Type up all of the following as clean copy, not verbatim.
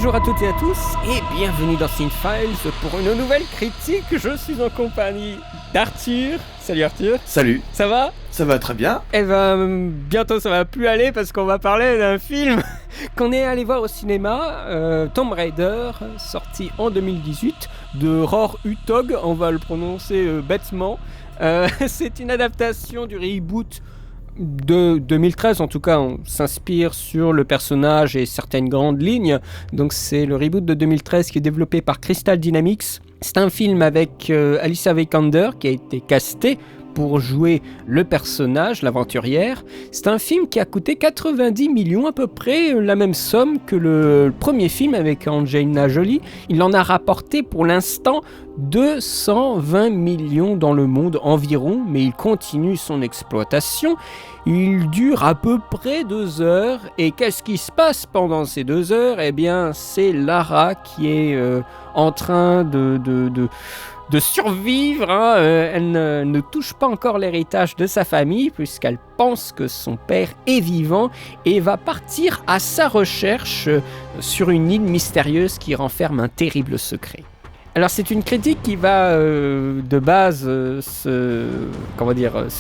Bonjour à toutes et à tous et bienvenue dans Cinefiles pour une nouvelle critique. Je suis en compagnie d'Arthur. Salut Arthur. Salut. Ça va ? Ça va très bien. Eh ben bientôt ça va plus aller parce qu'on va parler d'un film qu'on est allé voir au cinéma, Tomb Raider, sorti en 2018 de Roar Uthaug, on va le prononcer bêtement. C'est une adaptation du reboot de 2013, en tout cas on s'inspire sur le personnage et certaines grandes lignes. Donc c'est le reboot de 2013 qui est développé par Crystal Dynamics. C'est un film avec Alicia Vikander qui a été castée pour jouer le personnage, l'aventurière. C'est un film qui a coûté 90 millions, à peu près la même somme que le premier film avec Angelina Jolie. Il en a rapporté pour l'instant 220 millions dans le monde environ, mais il continue son exploitation. Il dure à peu près 2 heures. Et qu'est-ce qui se passe pendant ces 2 heures ? Eh bien, c'est Lara qui est en train de survivre, hein. Elle ne touche pas encore l'héritage de sa famille puisqu'elle pense que son père est vivant et va partir à sa recherche sur une île mystérieuse qui renferme un terrible secret. Alors c'est une critique qui va de base se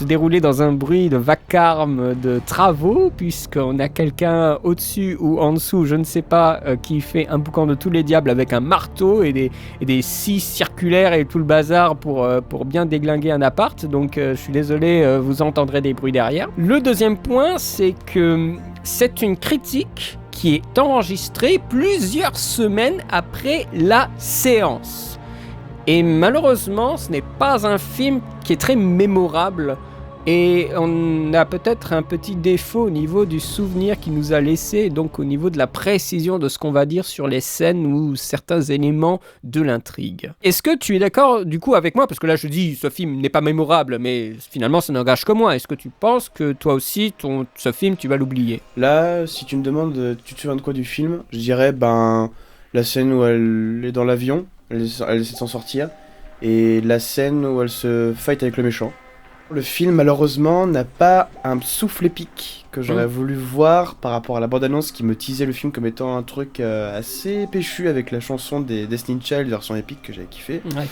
dérouler dans un bruit de vacarme de travaux, puisqu'on a quelqu'un au-dessus ou en dessous, je ne sais pas, qui fait un boucan de tous les diables avec un marteau et des scies circulaires et tout le bazar pour bien déglinguer un appart. Donc je suis désolé, vous entendrez des bruits derrière. Le deuxième point, c'est que c'est une critique qui est enregistré plusieurs semaines après la séance. Et malheureusement, ce n'est pas un film qui est très mémorable. Et on a peut-être un petit défaut au niveau du souvenir qu'il nous a laissé, donc au niveau de la précision de ce qu'on va dire sur les scènes ou certains éléments de l'intrigue. Est-ce que tu es d'accord du coup avec moi ? Parce que là je dis ce film n'est pas mémorable, mais finalement ça n'engage que moi. Est-ce que tu penses que toi aussi, ce film, tu vas l'oublier ? Là, si tu me demandes, tu te souviens de quoi du film ? Je dirais, la scène où elle est dans l'avion, elle essaie de s'en sortir, et la scène où elle se fight avec le méchant. Le film, malheureusement, n'a pas un souffle épique que j'aurais voulu voir par rapport à la bande-annonce qui me teasait le film comme étant un truc assez péchu avec la chanson des Destiny's Child, version épique que j'avais kiffé. Ouais.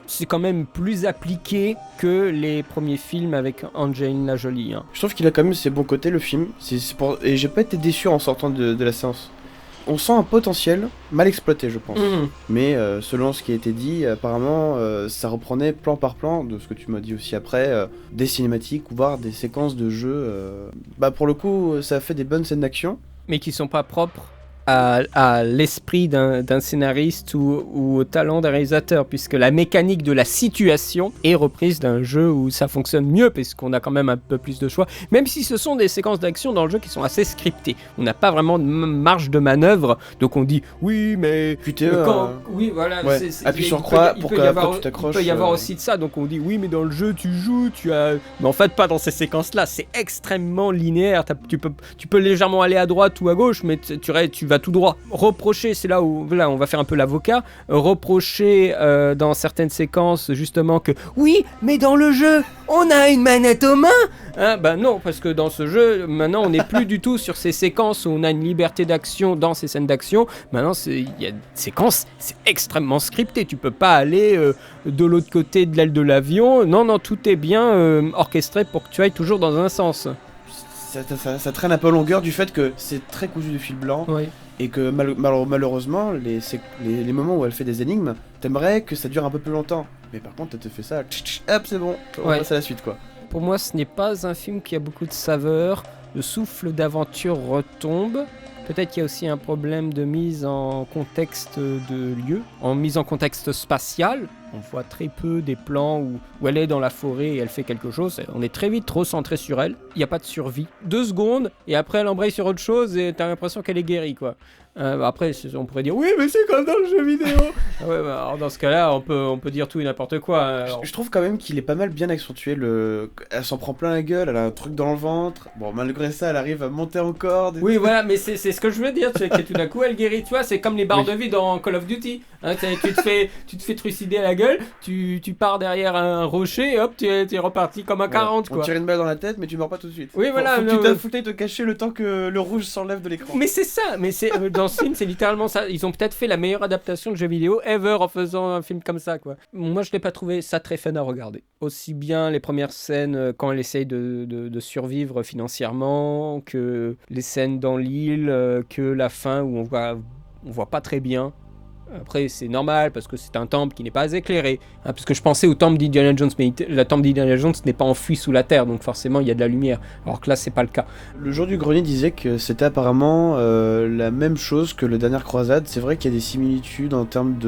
C'est quand même plus appliqué que les premiers films avec Angelina Jolie. Hein. Je trouve qu'il a quand même ses bons côtés, le film. Et j'ai pas été déçu en sortant de la séance. On sent un potentiel mal exploité, je pense. Mais selon ce qui a été dit, apparemment, ça reprenait plan par plan, de ce que tu m'as dit aussi après, des cinématiques, voire des séquences de jeu. Pour le coup, ça a fait des bonnes scènes d'action. Mais qui sont pas propres à l'esprit d'un scénariste ou au talent d'un réalisateur, puisque la mécanique de la situation est reprise d'un jeu où ça fonctionne mieux, puisqu'on a quand même un peu plus de choix, même si ce sont des séquences d'action dans le jeu qui sont assez scriptées. On n'a pas vraiment de marge de manœuvre, donc on dit oui, mais oui, voilà, ouais. Appuie sur croix pour qu'après tu t'accroches. Il peut y avoir aussi de ça, donc on dit oui, mais dans le jeu tu joues, mais en fait pas dans ces séquences-là, c'est extrêmement linéaire. Tu peux légèrement aller à droite ou à gauche, mais tu vas tout droit. Reprocher, c'est là où on va faire un peu l'avocat, reprocher dans certaines séquences justement que oui, mais dans le jeu on a une manette aux mains, hein, non, parce que dans ce jeu maintenant on n'est plus du tout sur ces séquences où on a une liberté d'action dans ces scènes d'action. Maintenant il y a des séquences, c'est extrêmement scripté, tu peux pas aller de l'autre côté de l'aile de l'avion. Non, tout est bien orchestré pour que tu ailles toujours dans un sens. Ça traîne un peu en longueur du fait que c'est très cousu de fil blanc. Oui. Et que malheureusement, les moments où elle fait des énigmes, t'aimerais que ça dure un peu plus longtemps. Mais par contre, elle te fait ça, hop, c'est bon, on passe à la suite, quoi. Pour moi, ce n'est pas un film qui a beaucoup de saveur. Le souffle d'aventure retombe. Peut-être qu'il y a aussi un problème de mise en contexte de lieu, en mise en contexte spatial. On voit très peu des plans où elle est dans la forêt et elle fait quelque chose. On est très vite trop centré sur elle. Il n'y a pas de survie. 2 secondes et après elle embraye sur autre chose et t'as l'impression qu'elle est guérie, quoi. Après, on pourrait dire oui, mais c'est comme dans le jeu vidéo. Alors dans ce cas-là, on peut dire tout et n'importe quoi. Alors... Je trouve quand même qu'il est pas mal bien accentué. Elle s'en prend plein la gueule, elle a un truc dans le ventre. Bon, malgré ça, elle arrive à monter encore. Oui, voilà, mais c'est ce que je veux dire. Tu sais, que tout d'un coup, elle guérit. Tu vois, c'est comme les barres de vie dans Call of Duty. Hein, tu te fais trucider à la gueule, tu pars derrière un rocher et hop, tu es reparti comme un 40 On quoi. tire une balle dans la tête, mais tu meurs pas tout de suite. Oui, voilà, Faut que non, faut que t'ailles te cacher le temps que le rouge s'enlève de l'écran. Mais c'est ça, dans ce film, c'est littéralement ça. Ils ont peut-être fait la meilleure adaptation de jeu vidéo ever en faisant un film comme ça, quoi. Moi, je n'ai pas trouvé ça très fun à regarder. Aussi bien les premières scènes quand elle essaye de survivre financièrement, que les scènes dans l'île, que la fin où on voit pas très bien. Après, c'est normal parce que c'est un temple qui n'est pas éclairé. Hein, parce que je pensais au temple d'Indiana Jones, mais la temple d'Indiana Jones n'est pas enfouie sous la terre, donc forcément il y a de la lumière. Alors que là, c'est pas le cas. Le jour du grenier disait que c'était apparemment la même chose que le Dernière Croisade. C'est vrai qu'il y a des similitudes en termes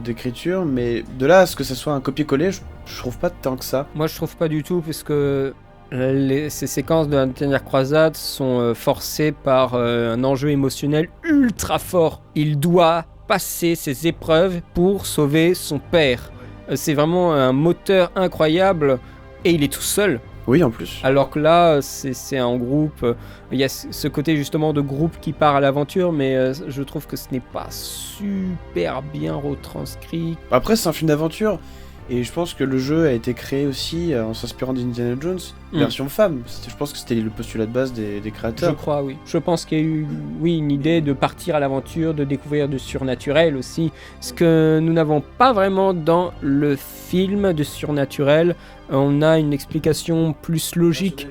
d'écriture, mais de là à ce que ça soit un copier-coller, je trouve pas tant que ça. Moi, je trouve pas du tout, parce que ces séquences de la Dernière Croisade sont forcées par un enjeu émotionnel ultra fort. Il doit passer ses épreuves pour sauver son père. C'est vraiment un moteur incroyable et il est tout seul. Oui, en plus. Alors que là, c'est un groupe. Il y a ce côté justement de groupe qui part à l'aventure, mais je trouve que ce n'est pas super bien retranscrit. Après, c'est un film d'aventure. Et je pense que le jeu a été créé aussi en s'inspirant d'Indiana Jones, version femme. Je pense que c'était le postulat de base des créateurs. Je crois, oui. Je pense qu'il y a eu, une idée de partir à l'aventure, de découvrir du surnaturel aussi. Ce que nous n'avons pas vraiment dans le film de surnaturel. On a une explication plus logique.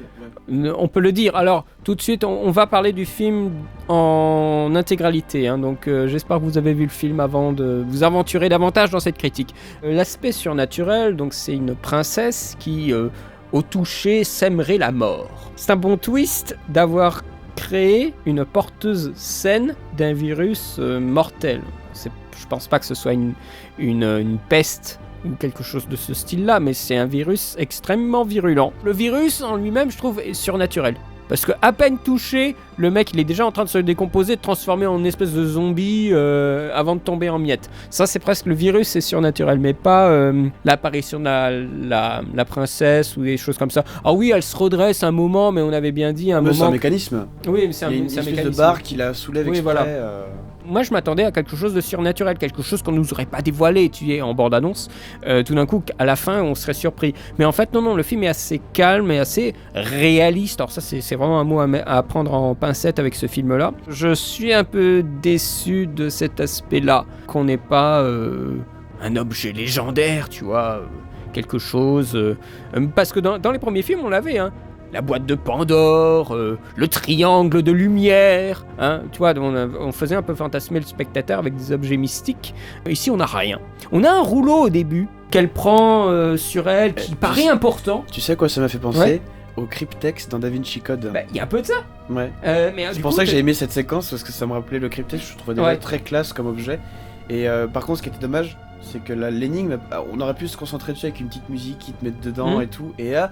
On peut le dire. Alors, tout de suite, on va parler du film en intégralité. Hein. Donc, j'espère que vous avez vu le film avant de vous aventurer davantage dans cette critique. L'aspect surnaturel, donc, c'est une princesse qui, au toucher, sèmerait la mort. C'est un bon twist d'avoir créé une porteuse saine d'un virus mortel. Je pense pas que ce soit une peste ou quelque chose de ce style-là, mais c'est un virus extrêmement virulent. Le virus en lui-même, je trouve, est surnaturel. Parce que à peine touché, le mec il est déjà en train de se décomposer, de transformer en une espèce de zombie avant de tomber en miettes. Ça c'est presque le virus, c'est surnaturel, mais pas l'apparition de la princesse ou des choses comme ça. Ah oui, elle se redresse un moment, mais on avait bien dit un moment. C'est un mécanisme. Oui, mais c'est un mécanisme. Il y a une espèce de barre qui la soulève exprès. Voilà. Moi je m'attendais à quelque chose de surnaturel, quelque chose qu'on nous aurait pas dévoilé, tu sais, en bande-annonce. Tout d'un coup, à la fin, on serait surpris. Mais en fait, non, le film est assez calme et assez réaliste. Alors ça, c'est vraiment un mot à prendre en pincette avec ce film-là. Je suis un peu déçu de cet aspect-là, qu'on n'ait pas un objet légendaire, tu vois, quelque chose... parce que dans les premiers films, on l'avait, hein. La boîte de Pandore, le triangle de lumière, hein, tu vois, on faisait un peu fantasmer le spectateur avec des objets mystiques. Ici, on n'a rien. On a un rouleau au début qu'elle prend sur elle, qui paraît important. Tu sais à quoi ça m'a fait penser ? Au cryptex dans Da Vinci Code. Bah, y a un peu de ça. Ouais. Mais c'est pour ça que j'ai aimé cette séquence, parce que ça me rappelait le cryptex, je trouvais déjà très classe comme objet. Et par contre, ce qui était dommage, c'est que l'énigme, on aurait pu se concentrer dessus avec une petite musique qui te met dedans et tout. Et là,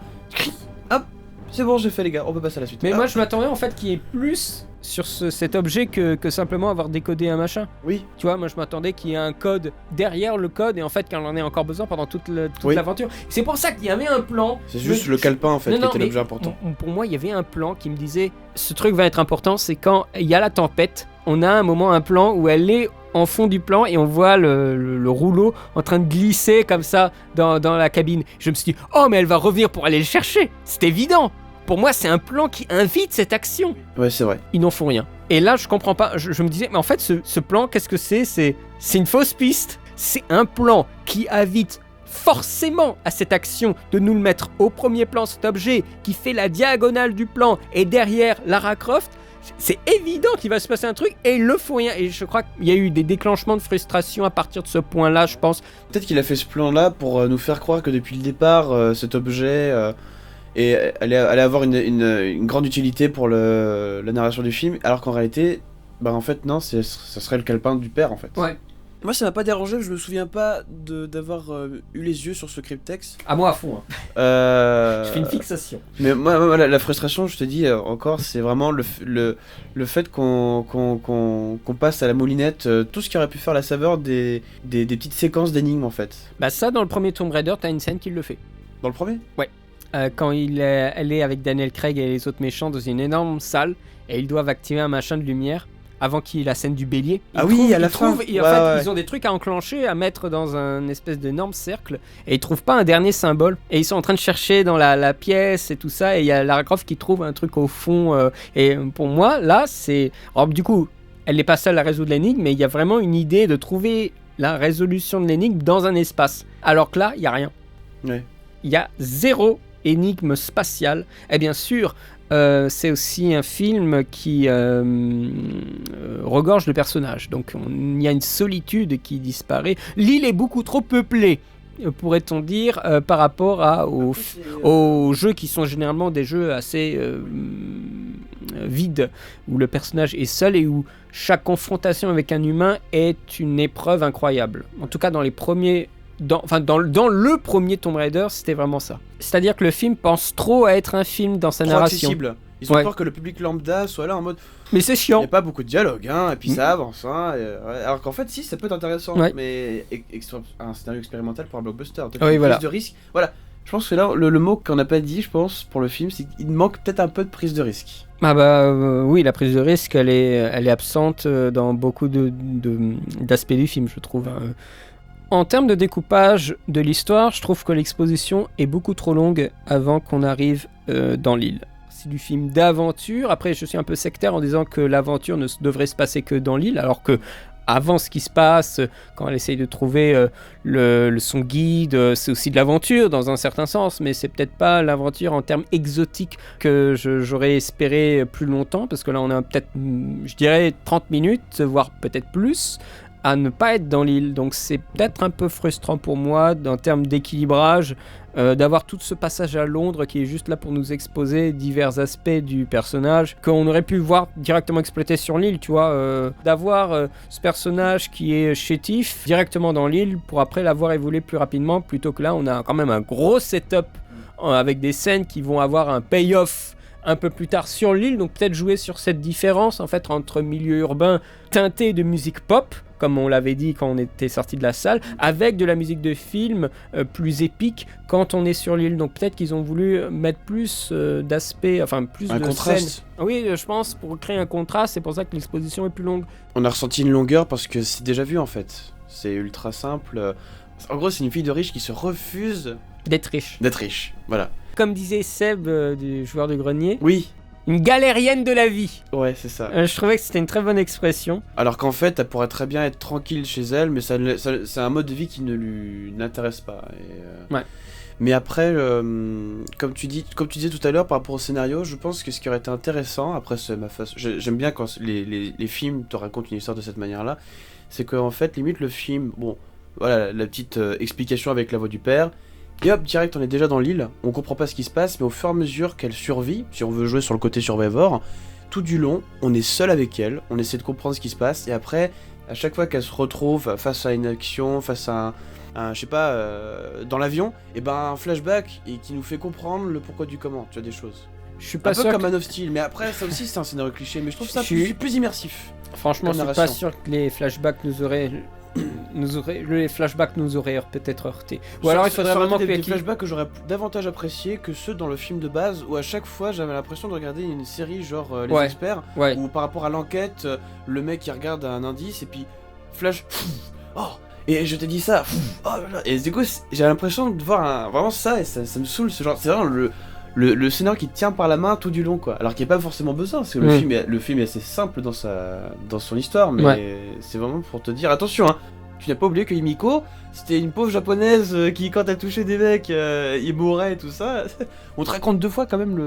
hop, c'est bon, j'ai fait les gars, on peut passer à la suite. Mais moi je m'attendais en fait qu'il y ait plus sur cet objet que simplement avoir décodé un machin. Oui. Tu vois, moi je m'attendais qu'il y ait un code derrière le code et en fait qu'on en ait encore besoin pendant toute l'aventure. C'est pour ça qu'il y avait un plan. C'est juste le calepin en fait qui était l'objet important. Pour moi, il y avait un plan qui me disait ce truc va être important, c'est quand il y a la tempête, on a un moment, un plan où elle est en fond du plan et on voit le rouleau en train de glisser comme ça dans la cabine. Je me suis dit, oh mais elle va revenir pour aller le chercher, c'est évident. Pour moi, c'est un plan qui invite cette action. Ouais, c'est vrai. Ils n'en font rien. Et là, je comprends pas. Je me disais, mais en fait, ce plan, qu'est-ce que c'est ? C'est une fausse piste. C'est un plan qui invite forcément à cette action de nous le mettre au premier plan, cet objet qui fait la diagonale du plan et derrière Lara Croft. C'est évident qu'il va se passer un truc et ils le font rien. Et je crois qu'il y a eu des déclenchements de frustration à partir de ce point-là, je pense. Peut-être qu'il a fait ce plan-là pour nous faire croire que depuis le départ, cet objet... et allait avoir une grande utilité pour la narration du film, alors qu'en réalité, en fait non, ça serait le calepin du père en fait. Ouais. Moi ça m'a pas dérangé, je me souviens pas d'avoir eu les yeux sur ce cryptex. À moi à fond. Hein. Je fais une fixation. Mais moi la frustration, je te dis encore, c'est vraiment le fait qu'on passe à la moulinette tout ce qui aurait pu faire la saveur des petites séquences d'énigmes en fait. Bah ça, dans le premier Tomb Raider, t'as une scène qui le fait. Dans le premier ? Ouais. Quand elle est avec Daniel Craig et les autres méchants dans une énorme salle et ils doivent activer un machin de lumière. avant qu'il y ait la scène du bélier. À la fin. Et en fait, ils ont des trucs à enclencher, à mettre dans un espèce d'énorme cercle, et ils trouvent pas un dernier symbole. Et ils sont en train de chercher dans la pièce et tout ça, et il y a Lara Croft qui trouve un truc au fond. Et pour moi, là, c'est... Alors, du coup, elle n'est pas seule à résoudre l'énigme, mais il y a vraiment une idée de trouver la résolution de l'énigme dans un espace. Alors que là, il n'y a rien. Ouais. Il y a zéro énigme spatiale. Et bien sûr, c'est aussi un film qui regorge de personnages. Donc il y a une solitude qui disparaît. L'île est beaucoup trop peuplée, pourrait-on dire, par rapport aux jeux qui sont généralement des jeux assez vides, où le personnage est seul et où chaque confrontation avec un humain est une épreuve incroyable. En tout cas, dans les premiers... Dans le premier Tomb Raider, c'était vraiment ça. C'est-à-dire que le film pense trop à être un film dans sa narration. Accessible. Ils ont peur que le public lambda soit là en mode... Mais c'est chiant. Il n'y a pas beaucoup de dialogue, hein, et puis ça avance. Hein, alors qu'en fait, si, ça peut être intéressant, mais un scénario expérimental pour un blockbuster. Oui, voilà. Prise de risque. Voilà. Je pense que là, le mot qu'on n'a pas dit, je pense, pour le film, c'est qu'il manque peut-être un peu de prise de risque. Oui, la prise de risque, elle est absente dans beaucoup d'aspects du film, je trouve. En termes de découpage de l'histoire, je trouve que l'exposition est beaucoup trop longue avant qu'on arrive dans l'île. C'est du film d'aventure. Après, je suis un peu sectaire en disant que l'aventure ne devrait se passer que dans l'île, alors que avant ce qui se passe, quand elle essaye de trouver son guide, c'est aussi de l'aventure dans un certain sens, mais c'est peut-être pas l'aventure en termes exotiques que j'aurais espéré plus longtemps, parce que là on a peut-être, je dirais, 30 minutes, voire peut-être plus, à ne pas être dans l'île. Donc c'est peut-être un peu frustrant pour moi en termes d'équilibrage, d'avoir tout ce passage à Londres qui est juste là pour nous exposer divers aspects du personnage qu'on aurait pu voir directement exploité sur l'île, tu vois, d'avoir ce personnage qui est chétif directement dans l'île pour après l'avoir évolué plus rapidement, plutôt que là on a quand même un gros setup avec des scènes qui vont avoir un payoff un peu plus tard sur l'île, donc peut-être jouer sur cette différence en fait entre milieu urbain teinté de musique pop, comme on l'avait dit quand on était sorti de la salle, avec de la musique de film plus épique quand on est sur l'île. Donc peut-être qu'ils ont voulu mettre plus d'aspects, enfin plus de contraste. Scènes. Oui, je pense, pour créer un contraste, c'est pour ça que l'exposition est plus longue. On a ressenti une longueur parce que c'est déjà vu en fait. C'est ultra simple. En gros, c'est une fille de riche qui se refuse d'être riche. D'être riche, voilà. Comme disait Seb du joueur du grenier. Oui. Une galérienne de la vie. Ouais, c'est ça. Je trouvais que c'était une très bonne expression. Alors qu'en fait, elle pourrait très bien être tranquille chez elle, mais c'est un mode de vie qui ne lui n'intéresse pas. Ouais. Mais après, comme tu disais tout à l'heure par rapport au scénario, je pense que ce qui aurait été intéressant, après c'est ma façon, j'aime bien quand les films te racontent une histoire de cette manière-là, c'est qu'en fait, limite le film, bon, voilà, la petite explication avec la voix du père. Et hop, direct, on est déjà dans l'île, on comprend pas ce qui se passe, mais au fur et à mesure qu'elle survit, si on veut jouer sur le côté Survivor, tout du long, on est seul avec elle, on essaie de comprendre ce qui se passe, et après, à chaque fois qu'elle se retrouve face à une action, face à je sais pas, dans l'avion, et ben un flashback et qui nous fait comprendre le pourquoi du comment, tu vois, des choses. Je suis pas un sûr peu comme Man of Steel, mais après, ça aussi c'est un scénario cliché, mais je trouve ça plus immersif. Franchement, je suis pas sûr que les flashbacks les flashbacks nous auraient peut-être heurté. Ou alors il faudrait vraiment des flashbacks que j'aurais davantage apprécié que ceux dans le film de base où à chaque fois j'avais l'impression de regarder une série genre Les Experts, où par rapport à l'enquête, le mec il regarde un indice et puis flash, oh, et je t'ai dit ça, oh, et du coup j'ai l'impression de voir vraiment ça et ça me saoule ce genre, c'est vraiment le scénario qui tient par la main tout du long, quoi. Alors qu'il n'y a pas forcément besoin, parce que le film est assez simple dans son histoire, mais c'est vraiment pour te dire, attention, hein, tu n'as pas oublié que Himiko, c'était une pauvre japonaise qui, quand elle touchait des mecs, il mourait et tout ça. On te raconte 2 fois quand même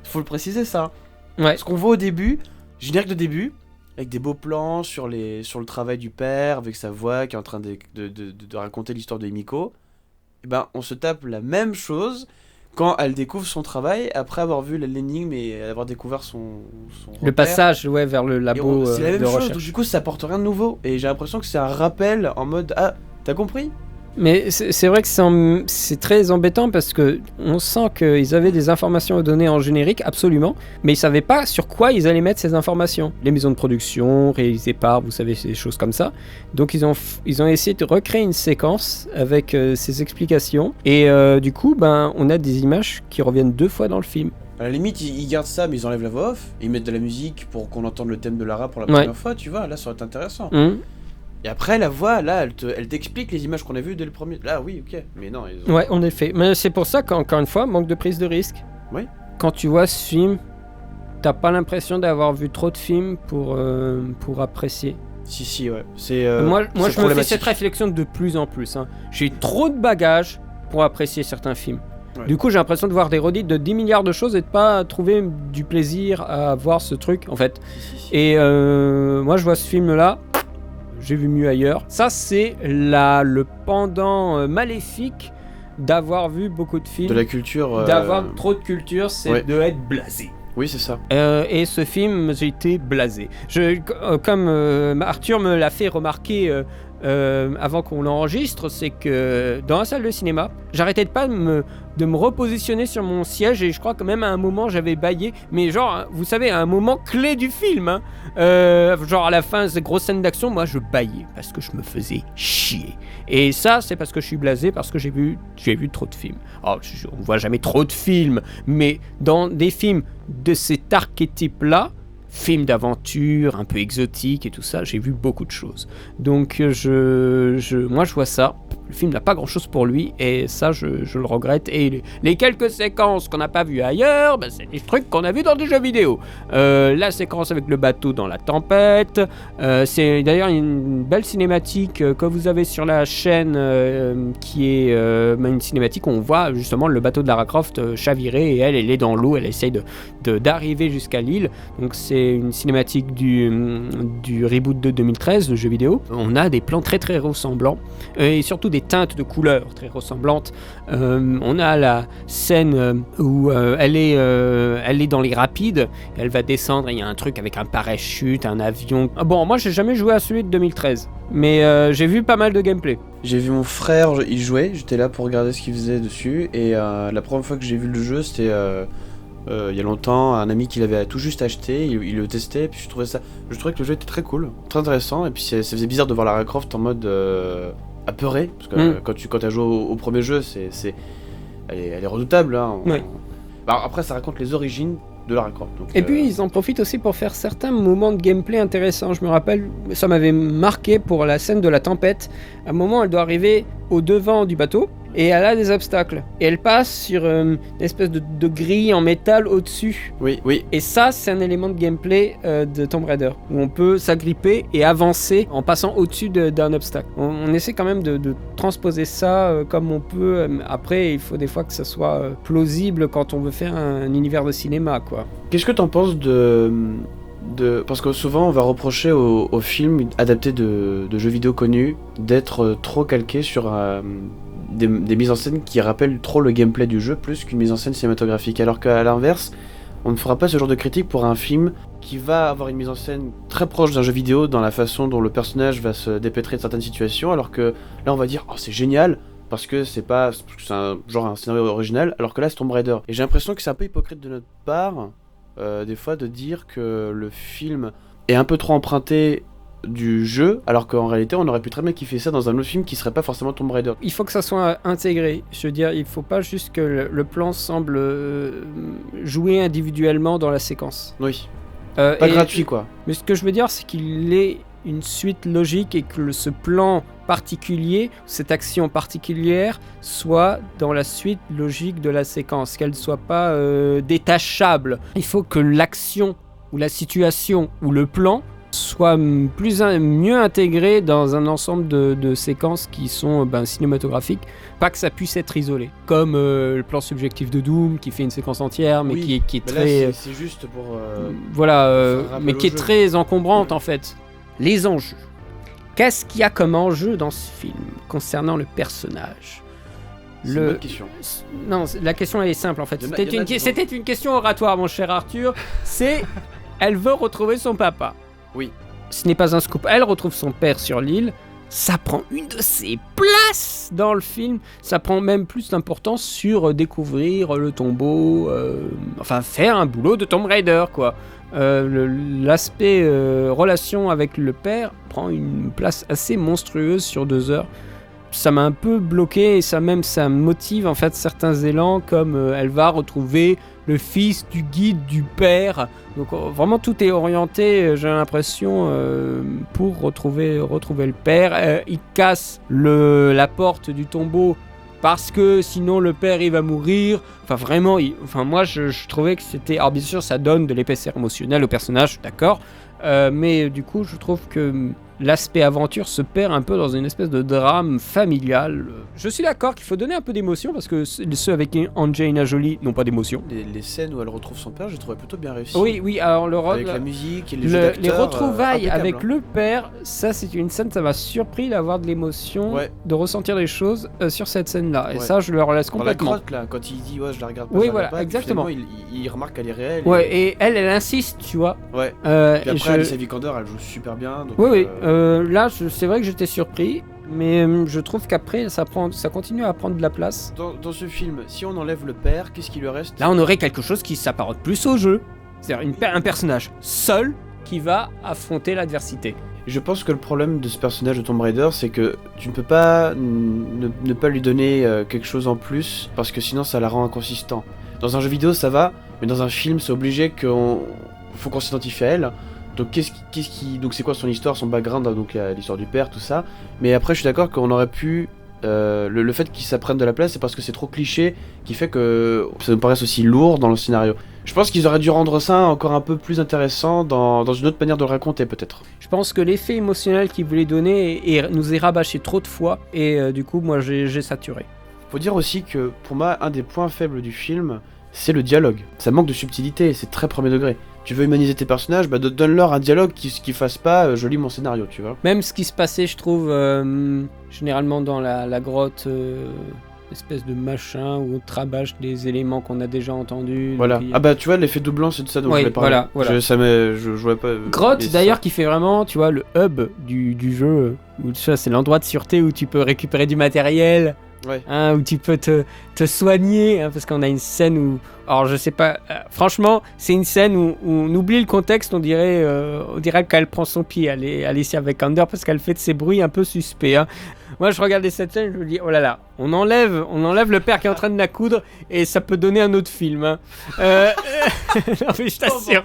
faut le préciser, ça. Ouais. Ce qu'on voit au début, générique de début, avec des beaux plans sur le travail du père, avec sa voix qui est en train de raconter l'histoire de Himiko, et ben on se tape la même chose quand elle découvre son travail après avoir vu l'énigme et avoir découvert son le repère. Passage vers le labo c'est la même de chose, recherche. donc du coup ça apporte rien de nouveau et j'ai l'impression que c'est un rappel en mode ah t'as compris. Mais c'est vrai que c'est très embêtant parce que on sent qu'ils avaient des informations à donner en générique, absolument, mais ils savaient pas sur quoi ils allaient mettre ces informations. Les maisons de production, réalisées par, vous savez, ces choses comme ça. Donc ils ont essayé de recréer une séquence avec ces explications et du coup, on a des images qui reviennent 2 fois dans le film. À la limite, ils gardent ça, mais ils enlèvent la voix off, et ils mettent de la musique pour qu'on entende le thème de Lara pour la première fois, tu vois, là ça aurait été intéressant. Et après, la voix, là, elle t'explique les images qu'on a vues dès le premier. Là, oui, ok, mais non. Ils ont... Ouais, en effet. Mais c'est pour ça qu'encore une fois, manque de prise de risque. Oui. Quand tu vois ce film, t'as pas l'impression d'avoir vu trop de films pour apprécier. Si, ouais. C'est, moi je me fais cette réflexion de plus en plus. Hein. J'ai trop de bagages pour apprécier certains films. Ouais. Du coup, j'ai l'impression de voir des redites de 10 milliards de choses et de pas trouver du plaisir à voir ce truc, en fait. Si. Et moi, je vois ce film-là, j'ai vu mieux ailleurs. Ça, c'est le pendant maléfique d'avoir vu beaucoup de films. De la culture. D'avoir trop de culture, c'est de être blasé. Oui, c'est ça. Et ce film, j'ai été blasé. Comme Arthur me l'a fait remarquer avant qu'on l'enregistre, c'est que dans la salle de cinéma, j'arrêtais de me repositionner sur mon siège et je crois que même à un moment j'avais bâillé, mais genre, vous savez, à un moment clé du film, hein, genre à la fin, cette grosse scène d'action, moi je bâillais parce que je me faisais chier. Et ça, c'est parce que je suis blasé, parce que j'ai vu trop de films. Oh, on voit jamais trop de films, mais dans des films de cet archétype-là, films d'aventure, un peu exotiques et tout ça, j'ai vu beaucoup de choses. Donc moi je vois ça, le film n'a pas grand-chose pour lui et ça je le regrette. Et les quelques séquences qu'on n'a pas vues ailleurs, ben, c'est des trucs qu'on a vus dans des jeux vidéo. La séquence avec le bateau dans la tempête, c'est d'ailleurs une belle cinématique que vous avez sur la chaîne qui est une cinématique où on voit justement le bateau de Lara Croft chavirer et elle est dans l'eau, elle essaye d'arriver jusqu'à l'île. Donc c'est une cinématique du reboot de 2013, le jeu vidéo. On a des plans très très ressemblants et surtout des teintes de couleurs très ressemblantes. On a la scène où elle est dans les rapides, elle va descendre et il y a un truc avec un parachute, un avion. Bon, moi j'ai jamais joué à celui de 2013, mais j'ai vu pas mal de gameplay. J'ai vu mon frère, il jouait, j'étais là pour regarder ce qu'il faisait dessus et la première fois que j'ai vu le jeu, c'était il y a longtemps, un ami qui l'avait tout juste acheté, il le testait, et puis je trouvais que le jeu était très cool, très intéressant, et puis ça faisait bizarre de voir Lara Croft en mode apeuré, parce que quand tu as joué au premier jeu, elle est redoutable. Hein, bah, après, ça raconte les origines de Lara Croft. Donc, et puis ils en profitent aussi pour faire certains moments de gameplay intéressants. Je me rappelle, ça m'avait marqué pour la scène de la tempête. À un moment, elle doit arriver au devant du bateau et elle a des obstacles. Et elle passe sur une espèce de grille en métal au-dessus. Oui. Et ça, c'est un élément de gameplay de Tomb Raider, où on peut s'agripper et avancer en passant au-dessus d'un obstacle. On essaie quand même de transposer ça comme on peut. Après, il faut des fois que ça soit plausible quand on veut faire un univers de cinéma, quoi. Qu'est-ce que t'en penses parce que souvent on va reprocher aux films adaptés de jeux vidéo connus d'être trop calqués sur des mises en scène qui rappellent trop le gameplay du jeu plus qu'une mise en scène cinématographique, alors qu'à l'inverse on ne fera pas ce genre de critique pour un film qui va avoir une mise en scène très proche d'un jeu vidéo dans la façon dont le personnage va se dépêtrer de certaines situations, alors que là on va dire oh c'est génial parce que c'est un scénario original, alors que là c'est Tomb Raider. Et j'ai l'impression que c'est un peu hypocrite de notre part des fois de dire que le film est un peu trop emprunté du jeu, alors qu'en réalité on aurait pu très bien kiffer ça dans un autre film qui serait pas forcément Tomb Raider. Il faut que ça soit intégré, je veux dire, il faut pas juste que le plan semble jouer individuellement dans la séquence. Oui, pas gratuit quoi. Mais ce que je veux dire c'est qu'il est une suite logique et que ce plan particulier, cette action particulière soit dans la suite logique de la séquence, qu'elle soit pas détachable. Il faut que l'action ou la situation ou le plan soit mieux intégré dans un ensemble de séquences qui sont cinématographiques, pas que ça puisse être isolé, comme le plan subjectif de Doom qui fait une séquence entière mais qui est très... Là, c'est juste pour... mais qui est très encombrante en fait. Les enjeux. Qu'est-ce qu'il y a comme enjeu dans ce film concernant le personnage ? C'est une bonne question. Non, la question est simple en fait. C'était une question oratoire, mon cher Arthur. C'est, elle veut retrouver son papa. Oui. Ce n'est pas un scoop. Elle retrouve son père sur l'île. Ça prend une de ses places dans le film. Ça prend même plus d'importance sur découvrir le tombeau. Faire un boulot de Tomb Raider, quoi. L'aspect relation avec le père prend une place assez monstrueuse sur 2 heures. ça m'a un peu bloqué et ça motive en fait certains élans comme elle va retrouver le fils du guide du père. Donc vraiment tout est orienté, j'ai l'impression, pour retrouver le père. Il casse la porte du tombeau parce que sinon le père il va mourir. Enfin vraiment, moi je trouvais que c'était... Alors bien sûr ça donne de l'épaisseur émotionnelle au personnage, je suis d'accord. Mais du coup je trouve que l'aspect aventure se perd un peu dans une espèce de drame familial. Je suis d'accord qu'il faut donner un peu d'émotion parce que ceux avec Angelina Jolie n'ont pas d'émotion. Les scènes où elle retrouve son père, j'ai trouvé plutôt bien réussi. Oui, alors avec la musique et les jeux d'acteurs, les retrouvailles avec hein. le père, ça c'est une scène, ça m'a surpris d'avoir de l'émotion, de ressentir des choses sur cette scène-là. Et ça je le relaisse complètement. Dans la grotte là, quand il dit je la regarde pas, oui, je la regarde voilà, pas, exactement. Il remarque qu'elle est réelle. Et elle insiste, tu vois. Ouais. Puis après, Alicia Vikander, elle joue super bien. Donc, oui. Là, c'est vrai que j'étais surpris, mais je trouve qu'après, ça continue à prendre de la place. Dans ce film, si on enlève le père, qu'est-ce qui lui reste ? Là, on aurait quelque chose qui s'apparente plus au jeu. C'est-à-dire un personnage seul qui va affronter l'adversité. Je pense que le problème de ce personnage de Tomb Raider, c'est que tu ne peux pas ne pas lui donner quelque chose en plus, parce que sinon ça la rend inconsistant. Dans un jeu vidéo, ça va, mais dans un film, c'est obligé faut qu'on s'identifie à elle. Donc donc c'est quoi son histoire, son background, donc l'histoire du père, tout ça. Mais après je suis d'accord qu'on aurait pu le fait qu'il s'apprenne de la place, c'est parce que c'est trop cliché qui fait que ça nous paraisse aussi lourd dans le scénario. Je pense qu'ils auraient dû rendre ça encore un peu plus intéressant dans une autre manière de le raconter peut-être. Je pense que l'effet émotionnel qu'ils voulaient donner nous est rabâché trop de fois et du coup moi j'ai saturé. Faut dire aussi que pour moi un des points faibles du film, c'est le dialogue. Ça manque de subtilité, c'est très premier degré. Tu veux humaniser tes personnages, donne-leur un dialogue qui fasse pas je lis mon scénario, tu vois. Même ce qui se passait, je trouve, généralement dans la grotte, espèce de machin où on trabâche des éléments qu'on a déjà entendus. Voilà. Tu vois, l'effet doublant, c'est de ça dont je voulais parler. Voilà. Je vois pas. Grotte, d'ailleurs, qui fait vraiment, tu vois, le hub du jeu, où ça, c'est l'endroit de sûreté où tu peux récupérer du matériel. Ouais. Où tu peux te soigner, parce qu'on a une scène où... Alors je sais pas, franchement, c'est une scène où on oublie le contexte, on dirait qu'elle prend son pied, Alicia Vikander, parce qu'elle fait de ces bruits un peu suspects. Moi je regardais cette scène, je me dis, oh là là, on enlève le père qui est en train de la coudre, et ça peut donner un autre film. Non mais je t'assure.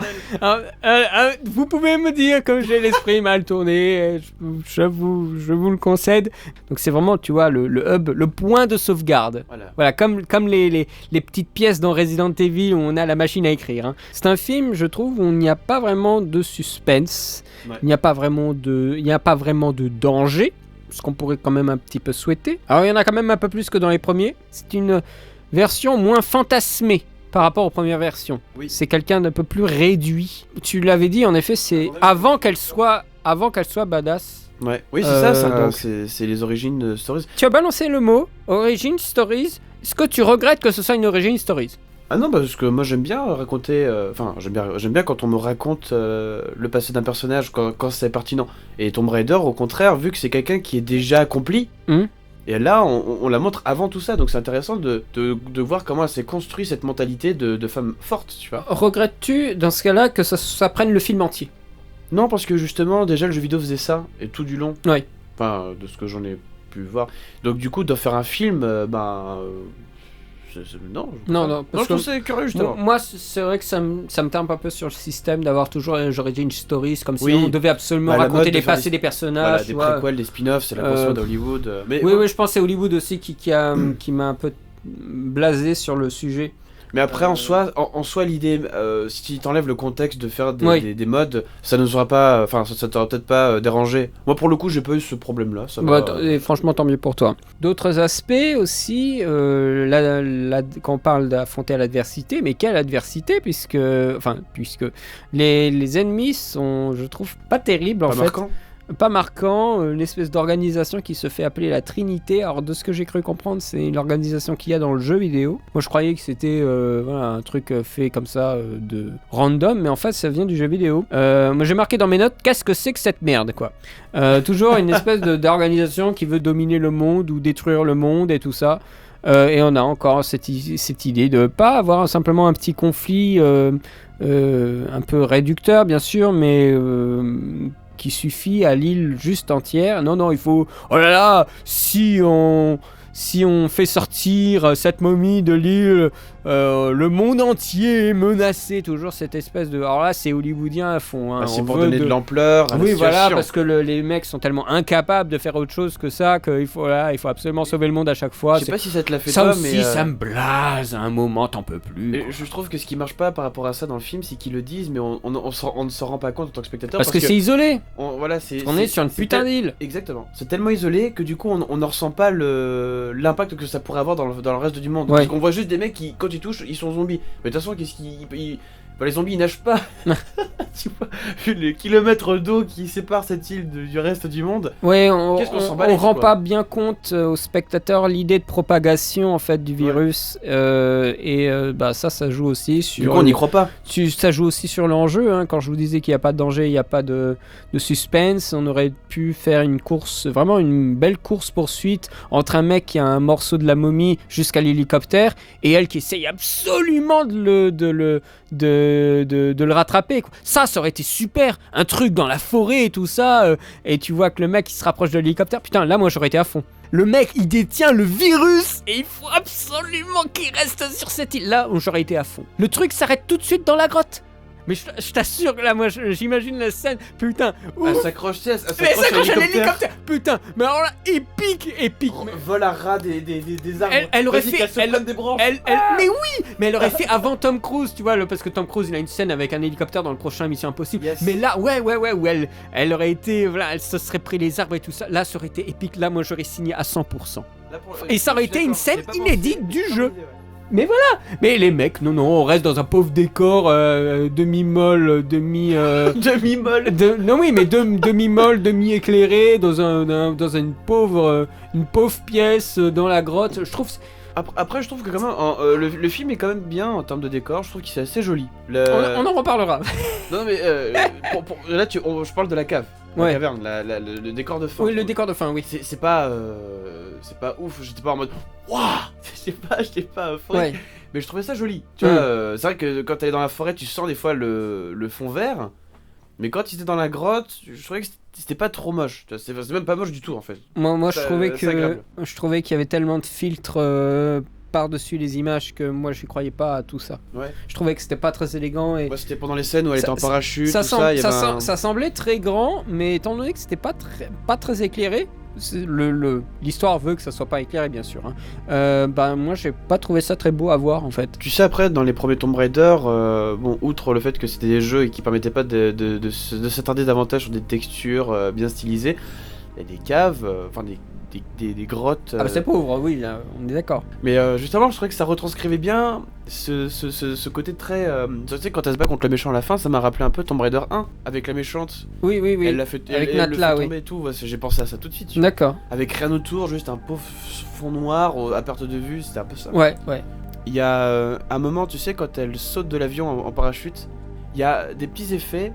Vous pouvez me dire que j'ai l'esprit mal tourné, je vous le concède. Donc c'est vraiment, tu vois, le hub, le point de sauvegarde. Voilà, comme les petites pièces dans Resident Evil où on a la machine à écrire. C'est un film, je trouve, où il n'y a pas vraiment de suspense, il n'y a pas vraiment de danger, ce qu'on pourrait quand même un petit peu souhaiter. Alors il y en a quand même un peu plus que dans les premiers. C'est une version moins fantasmée par rapport aux premières versions. Oui. C'est quelqu'un d'un peu plus réduit. Tu l'avais dit, en effet, c'est avant qu'elle soit badass. Ouais. Oui, c'est ça. Donc c'est les origin stories. Tu as balancé le mot origin stories. Est-ce que tu regrettes que ce soit une origin stories ? Ah non, parce que moi j'aime bien raconter... j'aime bien quand on me raconte le passé d'un personnage quand c'est pertinent. Et Tomb Raider, au contraire, vu que c'est quelqu'un qui est déjà accompli, et là on la montre avant tout ça, donc c'est intéressant de voir comment elle s'est construit cette mentalité de femme forte, tu vois. Regrettes-tu, dans ce cas-là, que ça prenne le film entier ? Non, parce que justement, déjà le jeu vidéo faisait ça, et tout du long. Oui. Enfin, de ce que j'en ai pu voir. Donc du coup, de faire un film, non, je trouve ça curieux justement. Moi, c'est vrai que ça me tape un peu sur le système d'avoir toujours les origin stories, comme si on devait absolument raconter les passés des personnages. Voilà, des préquels, des spin-offs, c'est la console d'Hollywood. Oui, je pense que c'est Hollywood aussi qui m'a un peu blasé sur le sujet. Mais après, en soi, l'idée, si tu enlèves le contexte de faire des mods, ça ne sera pas, enfin, ça t'aura peut-être pas dérangé. Moi, pour le coup, j'ai pas eu ce problème-là. Et franchement, tant mieux pour toi. D'autres aspects aussi, quand on parle d'affronter l'adversité, mais quelle adversité, puisque les ennemis sont, je trouve, pas terribles en fait. Marquant. Pas marquant, une espèce d'organisation qui se fait appeler la Trinité. Alors de ce que j'ai cru comprendre, c'est l'organisation qu'il y a dans le jeu vidéo. Moi je croyais que c'était un truc fait comme ça de random, mais en fait ça vient du jeu vidéo. Moi j'ai marqué dans mes notes, qu'est-ce que c'est que cette merde quoi. Toujours une espèce d'organisation qui veut dominer le monde ou détruire le monde et tout ça. Et on a encore cette idée de pas avoir simplement un petit conflit un peu réducteur bien sûr, mais qui suffit à l'île juste entière. Non, il faut... Oh là là, si on fait sortir cette momie de l'île, le monde entier est menacé. Toujours cette espèce de... Alors là, c'est hollywoodien à fond. Hein. C'est pour donner de l'ampleur à la Oui, situation. voilà, parce que les mecs sont tellement incapables de faire autre chose que ça, qu'il faut absolument sauver le monde à chaque fois. Je sais pas si ça te l'a fait ça toi, aussi, mais... ça me blase. À un moment, t'en peux plus. Et je trouve que ce qui marche pas par rapport à ça dans le film, c'est qu'ils le disent, mais on ne s'en rend pas compte en tant que spectateur. Parce que c'est isolé. On est sur une putain d'île. Exactement. C'est tellement isolé que du coup, on ne ressent pas l'impact que ça pourrait avoir dans le reste du monde. Ouais. Parce qu'on voit juste des mecs qui, quand ils touchent, ils sont zombies. Mais de toute façon, les zombies ils nagent pas. Tu vois, le kilomètre d'eau qui sépare cette île du reste du monde. Ouais, Qu'est-ce qu'on s'en bat les on rend couilles, pas bien compte aux spectateurs l'idée de propagation en fait du virus. Ça joue aussi sur. Du coup, on n'y croit pas. Ça joue aussi sur l'enjeu. Hein. Quand je vous disais qu'il n'y a pas de danger, il n'y a pas de suspense, on aurait pu faire une course, vraiment une belle course poursuite entre un mec qui a un morceau de la momie jusqu'à l'hélicoptère et elle qui essaye absolument de le rattraper, quoi. Ça aurait été super, un truc dans la forêt et tout ça, et tu vois que le mec il se rapproche de l'hélicoptère, putain là moi j'aurais été à fond. Le mec il détient le virus et il faut absolument qu'il reste sur cette île, là où j'aurais été à fond. Le truc s'arrête tout de suite dans la grotte. Mais je t'assure que là, moi, j'imagine la scène, putain. Elle s'accroche, tu sais, elle s'accroche à l'hélicoptère. Putain, mais alors là, épique. Vol à ras des arbres. Elle aurait fait, des branches. mais oui, mais elle aurait fait avant Tom Cruise, tu vois, parce que Tom Cruise, il a une scène avec un hélicoptère dans le prochain Mission Impossible. Yes. Mais là, ouais, où elle aurait été, voilà, elle se serait pris les arbres et tout ça. Là, ça aurait été épique. Là, moi, j'aurais signé à 100%. Et ça aurait été une scène inédite du jeu. Mais voilà. Mais les mecs, non, on reste dans un pauvre décor demi-molle, demi-molle. Non oui, mais demi-molle, demi-éclairé, dans une pauvre pièce dans la grotte. Je trouve. Après, je trouve que quand même, le film est quand même bien en termes de décor. Je trouve qu'il est assez joli. On en reparlera. Non mais là, je parle de la cave. La caverne, le décor de fin. Oui, le décor de fin, oui. C'est pas ouf. J'étais pas en mode waouh. J'étais pas euphorique. Ouais. Mais je trouvais ça joli. Tu vois, c'est vrai que quand t'es dans la forêt, tu sens des fois le fond vert. Mais quand tu étais dans la grotte, je trouvais que c'était pas trop moche. C'est même pas moche du tout en fait. Moi je trouvais qu'il y avait tellement de filtres par-dessus les images que moi je croyais pas à tout ça. Ouais. Je trouvais que c'était pas très élégant et. Ouais, c'était pendant les scènes où elle était en parachute. Ça semblait très grand, mais étant donné que c'était pas très éclairé. L'histoire veut que ça soit pas éclairé bien sûr. Moi j'ai pas trouvé ça très beau à voir en fait. Tu sais après dans les premiers Tomb Raider, outre le fait que c'était des jeux et qui permettaient pas de s'attarder davantage sur des textures bien stylisées, il y a des caves, des grottes. C'est pauvre, oui, là, on est d'accord. Mais justement, je trouvais que ça retranscrivait bien ce côté très. Tu sais, quand elle se bat contre le méchant à la fin, ça m'a rappelé un peu Tomb Raider 1 avec la méchante. Oui. Elle l'a fait, avec elle le fait Natla, tomber et tout. J'ai pensé à ça tout de suite. D'accord. Avec rien autour, juste un pauvre fond noir à perte de vue, c'était un peu ça. Ouais. Il y a un moment, tu sais, quand elle saute de l'avion en parachute, il y a des petits effets.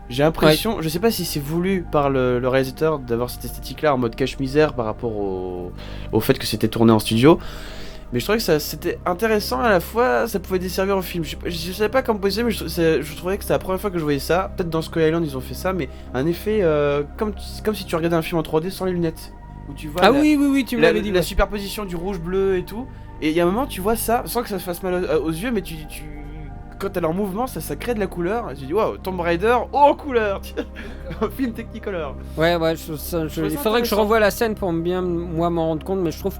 J'ai l'impression, je sais pas si c'est voulu par le réalisateur d'avoir cette esthétique-là en mode cache-misère par rapport au fait que c'était tourné en studio, mais je trouvais que c'était intéressant à la fois, ça pouvait desservir au film. Je savais pas comment poser, mais je trouvais que c'était la première fois que je voyais ça. Peut-être dans Skull Island ils ont fait ça, mais un effet comme si tu regardais un film en 3D sans les lunettes. Où tu vois oui, tu me l'avais dit. La superposition du rouge, bleu et tout. Et il y a un moment, tu vois ça, sans que ça se fasse mal aux yeux, mais quand elle est en mouvement, ça crée de la couleur. Et tu dis waouh, Tomb Raider en couleur. Un film Technicolor. Ouais, il faudrait que je revoie la scène pour bien m'en rendre compte, mais je trouve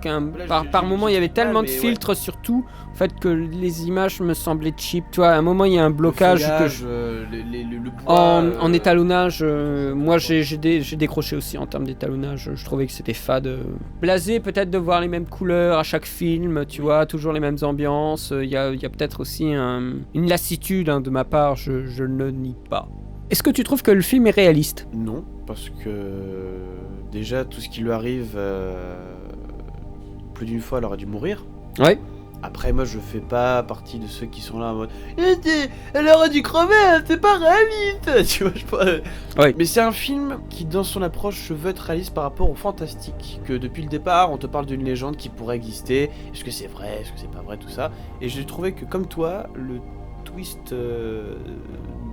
par moment il y avait tellement de filtres sur tout, en fait, que les images me semblaient cheap. Tu vois, à un moment il y a un blocage le bois, en étalonnage. Moi j'ai décroché aussi en termes d'étalonnage. Je trouvais que c'était fade. Blasé peut-être de voir les mêmes couleurs à chaque film, tu vois, toujours les mêmes ambiances. Il y a peut-être aussi une lassitude de ma part, je ne nie pas. Est-ce que tu trouves que le film est réaliste ? Non, parce que déjà tout ce qui lui arrive, plus d'une fois elle aurait dû mourir. Ouais. Après moi je fais pas partie de ceux qui sont là en mode elle aurait dû crever, c'est pas réaliste. Tu vois, ouais. Mais c'est un film qui dans son approche se veut être réaliste par rapport au fantastique. Que depuis le départ on te parle d'une légende qui pourrait exister. Est-ce que c'est vrai, est-ce que c'est pas vrai, tout ça. Et j'ai trouvé que comme toi, le twist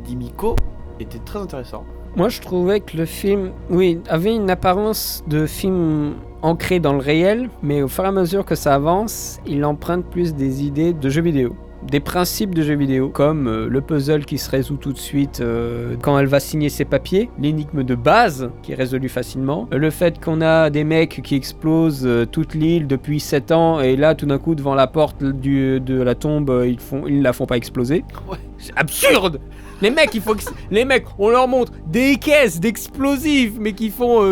d'Himiko était très intéressant. Moi, je trouvais que le film, oui, avait une apparence de film ancré dans le réel, mais au fur et à mesure que ça avance, il emprunte plus des idées de jeux vidéo. Des principes de jeux vidéo, comme le puzzle qui se résout tout de suite quand elle va signer ses papiers, l'énigme de base qui est résolue facilement, le fait qu'on a des mecs qui explosent toute l'île depuis 7 ans et là tout d'un coup devant la porte de la tombe ils la font pas exploser. Ouais. C'est absurde. Les mecs, on leur montre des caisses d'explosifs, mais qui font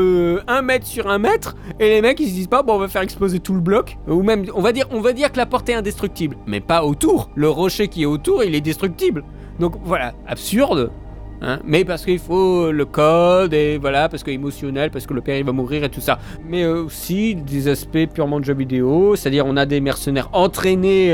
1 mètre sur 1 mètre, et les mecs ils se disent pas, bon on va faire exploser tout le bloc, ou même on va dire que la porte est indestructible, mais pas autour. Le rocher qui est autour, il est destructible. Donc voilà, absurde. Hein, mais parce qu'il faut le code, et voilà, parce que émotionnel, parce que le père il va mourir et tout ça. Mais aussi des aspects purement de jeux vidéo, c'est-à-dire on a des mercenaires entraînés,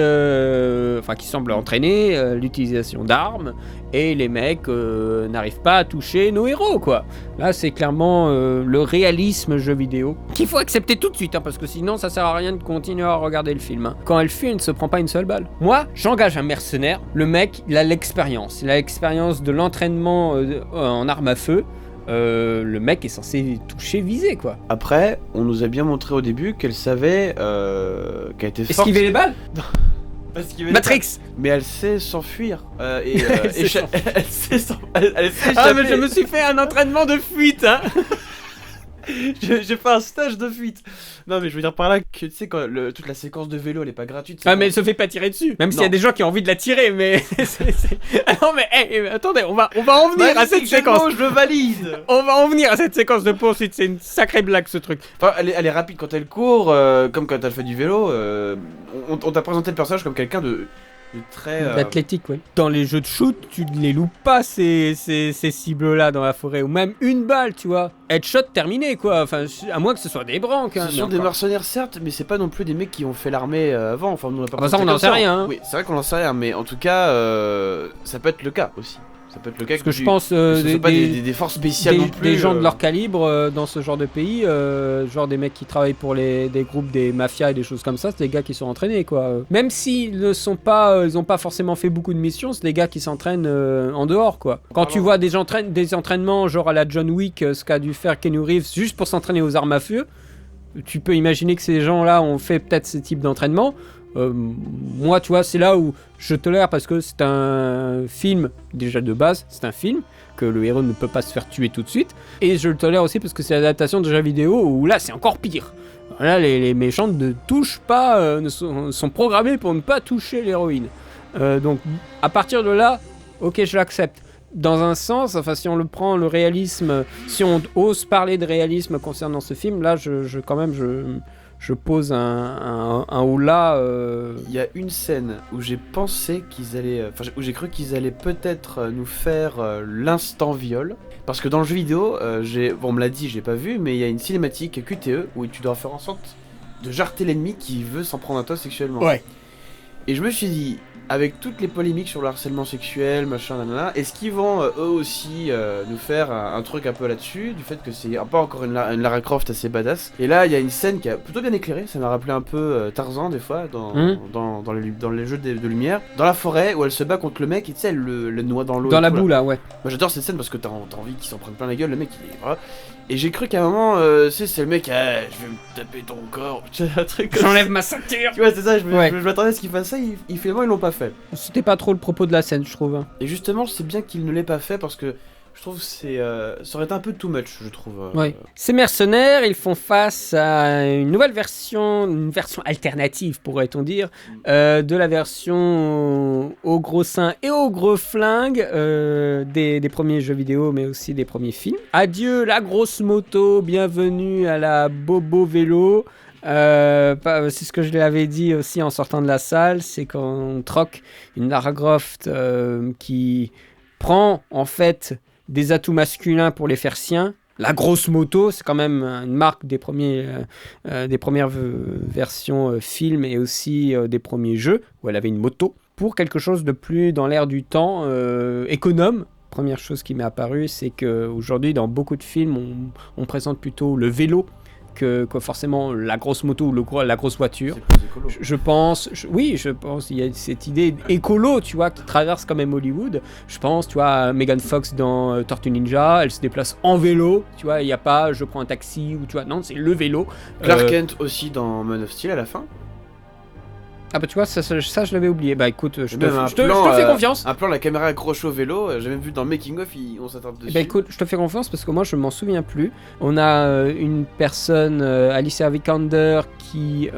qui semblent entraîner l'utilisation d'armes, et les mecs n'arrivent pas à toucher nos héros, quoi. Là c'est clairement le réalisme jeu vidéo, qu'il faut accepter tout de suite, hein, parce que sinon ça sert à rien de continuer à regarder le film. Hein. Quand elle fuit, il ne se prend pas une seule balle. Moi, j'engage un mercenaire, le mec il a l'expérience de l'entraînement en arme à feu. Le mec est censé toucher, viser, quoi. Après, on nous a bien montré au début qu'elle savait qu'elle était forte. Esquiver les balles. Matrix. Mais elle sait s'enfuir. Elle sait elle sait s'échapper. Ah mais je me suis fait un entraînement de fuite, hein. J'ai fait un stage de fuite. Non mais je veux dire par là que tu sais quand toute la séquence de vélo elle est pas gratuite. Ah mais elle se fait pas tirer dessus. Même s'il y a des gens qui ont envie de la tirer, mais Ah non mais attendez, on va en venir à cette séquence. Je le valide. On va en venir à cette séquence de poursuite. C'est une sacrée blague ce truc. Enfin, elle est rapide quand elle court, comme quand elle fait du vélo. On t'a présenté le personnage comme quelqu'un de très d'athlétique, ouais. Dans les jeux de shoot, tu ne les loupes pas ces cibles-là dans la forêt, ou même une balle, tu vois. Headshot terminé, quoi. Enfin, à moins que ce soit des branques. Hein, ce sont des mercenaires, certes, mais c'est pas non plus des mecs qui ont fait l'armée avant. Enfin, on a pas ça, on n'en sait rien. Hein. Oui, c'est vrai qu'on n'en sait rien, mais en tout cas, ça peut être le cas aussi. Ça peut être le cas. Parce que je pense des forces spéciales non plus. Des gens de leur calibre dans ce genre de pays, genre des mecs qui travaillent pour des groupes, des mafias et des choses comme ça, c'est des gars qui sont entraînés, quoi. Même s'ils ne sont pas, ils ont pas forcément fait beaucoup de missions, c'est des gars qui s'entraînent en dehors, quoi. Quand tu vois des entraînements genre à la John Wick, ce qu'a dû faire Keanu Reeves juste pour s'entraîner aux armes à feu, tu peux imaginer que ces gens-là ont fait peut-être ce type d'entraînement. Moi, tu vois, c'est là où je tolère parce que c'est un film, déjà de base, c'est un film, que le héros ne peut pas se faire tuer tout de suite. Et je le tolère aussi parce que c'est l'adaptation de jeux vidéo où là, c'est encore pire. Là, les méchants ne touchent pas, sont programmés pour ne pas toucher l'héroïne. Donc, à partir de là, ok, je l'accepte. Dans un sens, enfin, si on le prend, le réalisme, si on ose parler de réalisme concernant ce film, là, je pose un haut là. Il y a une scène où j'ai pensé qu'ils allaient, où j'ai cru qu'ils allaient peut-être nous faire l'instant viol, parce que dans le jeu vidéo, on me l'a dit, j'ai pas vu, mais il y a une cinématique QTE où tu dois faire en sorte de jarter l'ennemi qui veut s'en prendre à toi sexuellement. Ouais. Et je me suis dit, avec toutes les polémiques sur le harcèlement sexuel, machin, nanana, est-ce qu'ils vont eux aussi nous faire un truc un peu là-dessus, du fait que c'est un peu encore une Lara Croft assez badass. Et là, il y a une scène qui a plutôt bien éclairé, ça m'a rappelé un peu Tarzan des fois, dans les jeux de lumière, dans la forêt où elle se bat contre le mec et tu sais, elle le noie dans l'eau. Dans la boue là, ouais. Moi j'adore cette scène parce que t'as envie qu'il s'en prenne plein la gueule, le mec il est... Voilà. Et j'ai cru qu'à un moment, c'est le mec, je vais me taper ton corps, un truc comme j'enlève ma ceinture. Tu vois, c'est ça, je m'attendais à ce qu'il fasse ça, finalement ils l'ont pas fait. C'était pas trop le propos de la scène, je trouve. Et justement, c'est bien qu'il ne l'ait pas fait parce que je trouve que ça aurait été un peu too much, je trouve. Ouais. Ces mercenaires, ils font face à une nouvelle version, une version alternative, pourrait-on dire, de la version au gros sein et au gros flingue des premiers jeux vidéo, mais aussi des premiers films. Adieu la grosse moto, bienvenue à la bobo vélo. C'est ce que je l'avais dit aussi en sortant de la salle, c'est qu'on troque une Lara Croft qui prend en fait des atouts masculins pour les faire siens. La grosse moto, c'est quand même une marque des premières versions films et aussi des premiers jeux où elle avait une moto pour quelque chose de plus dans l'air du temps, économe. Première chose qui m'est apparue, c'est qu'aujourd'hui dans beaucoup de films on présente plutôt le vélo que forcément la grosse moto ou la grosse voiture. C'est plus écolo. Je pense, il y a cette idée écolo, tu vois, qui traverse quand même Hollywood. Je pense, tu vois, à Megan Fox dans Tortue Ninja, elle se déplace en vélo, tu vois, il n'y a pas je prends un taxi ou tu vois, non, c'est le vélo. Clark Kent aussi dans Man of Steel à la fin. Ah bah tu vois, ça je l'avais oublié. Bah écoute, je te Même fais confiance. Un plan, la caméra accrochée au vélo, j'ai même vu dans le making of, on s'attarde dessus. Bah écoute, je te fais confiance parce que moi je m'en souviens plus. On a une personne, Alicia Vikander, qui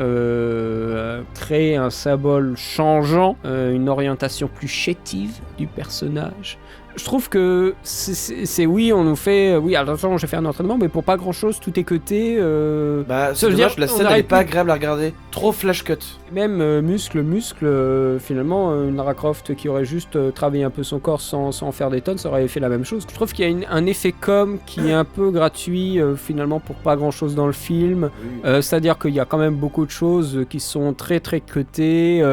crée un symbole changeant, une orientation plus chétive du personnage. Je trouve que c'est oui, on nous fait attention, j'ai fait un entraînement, mais pour pas grand chose, tout est cuté. Bah, c'est dommage, la scène elle est pas agréable à regarder, trop flash cut. Même muscle, finalement, une Lara Croft qui aurait juste travaillé un peu son corps sans en faire des tonnes, ça aurait fait la même chose. Je trouve qu'il y a un effet com qui est un peu gratuit, finalement, pour pas grand chose dans le film. Oui. C'est-à-dire qu'il y a quand même beaucoup de choses qui sont très très cutées.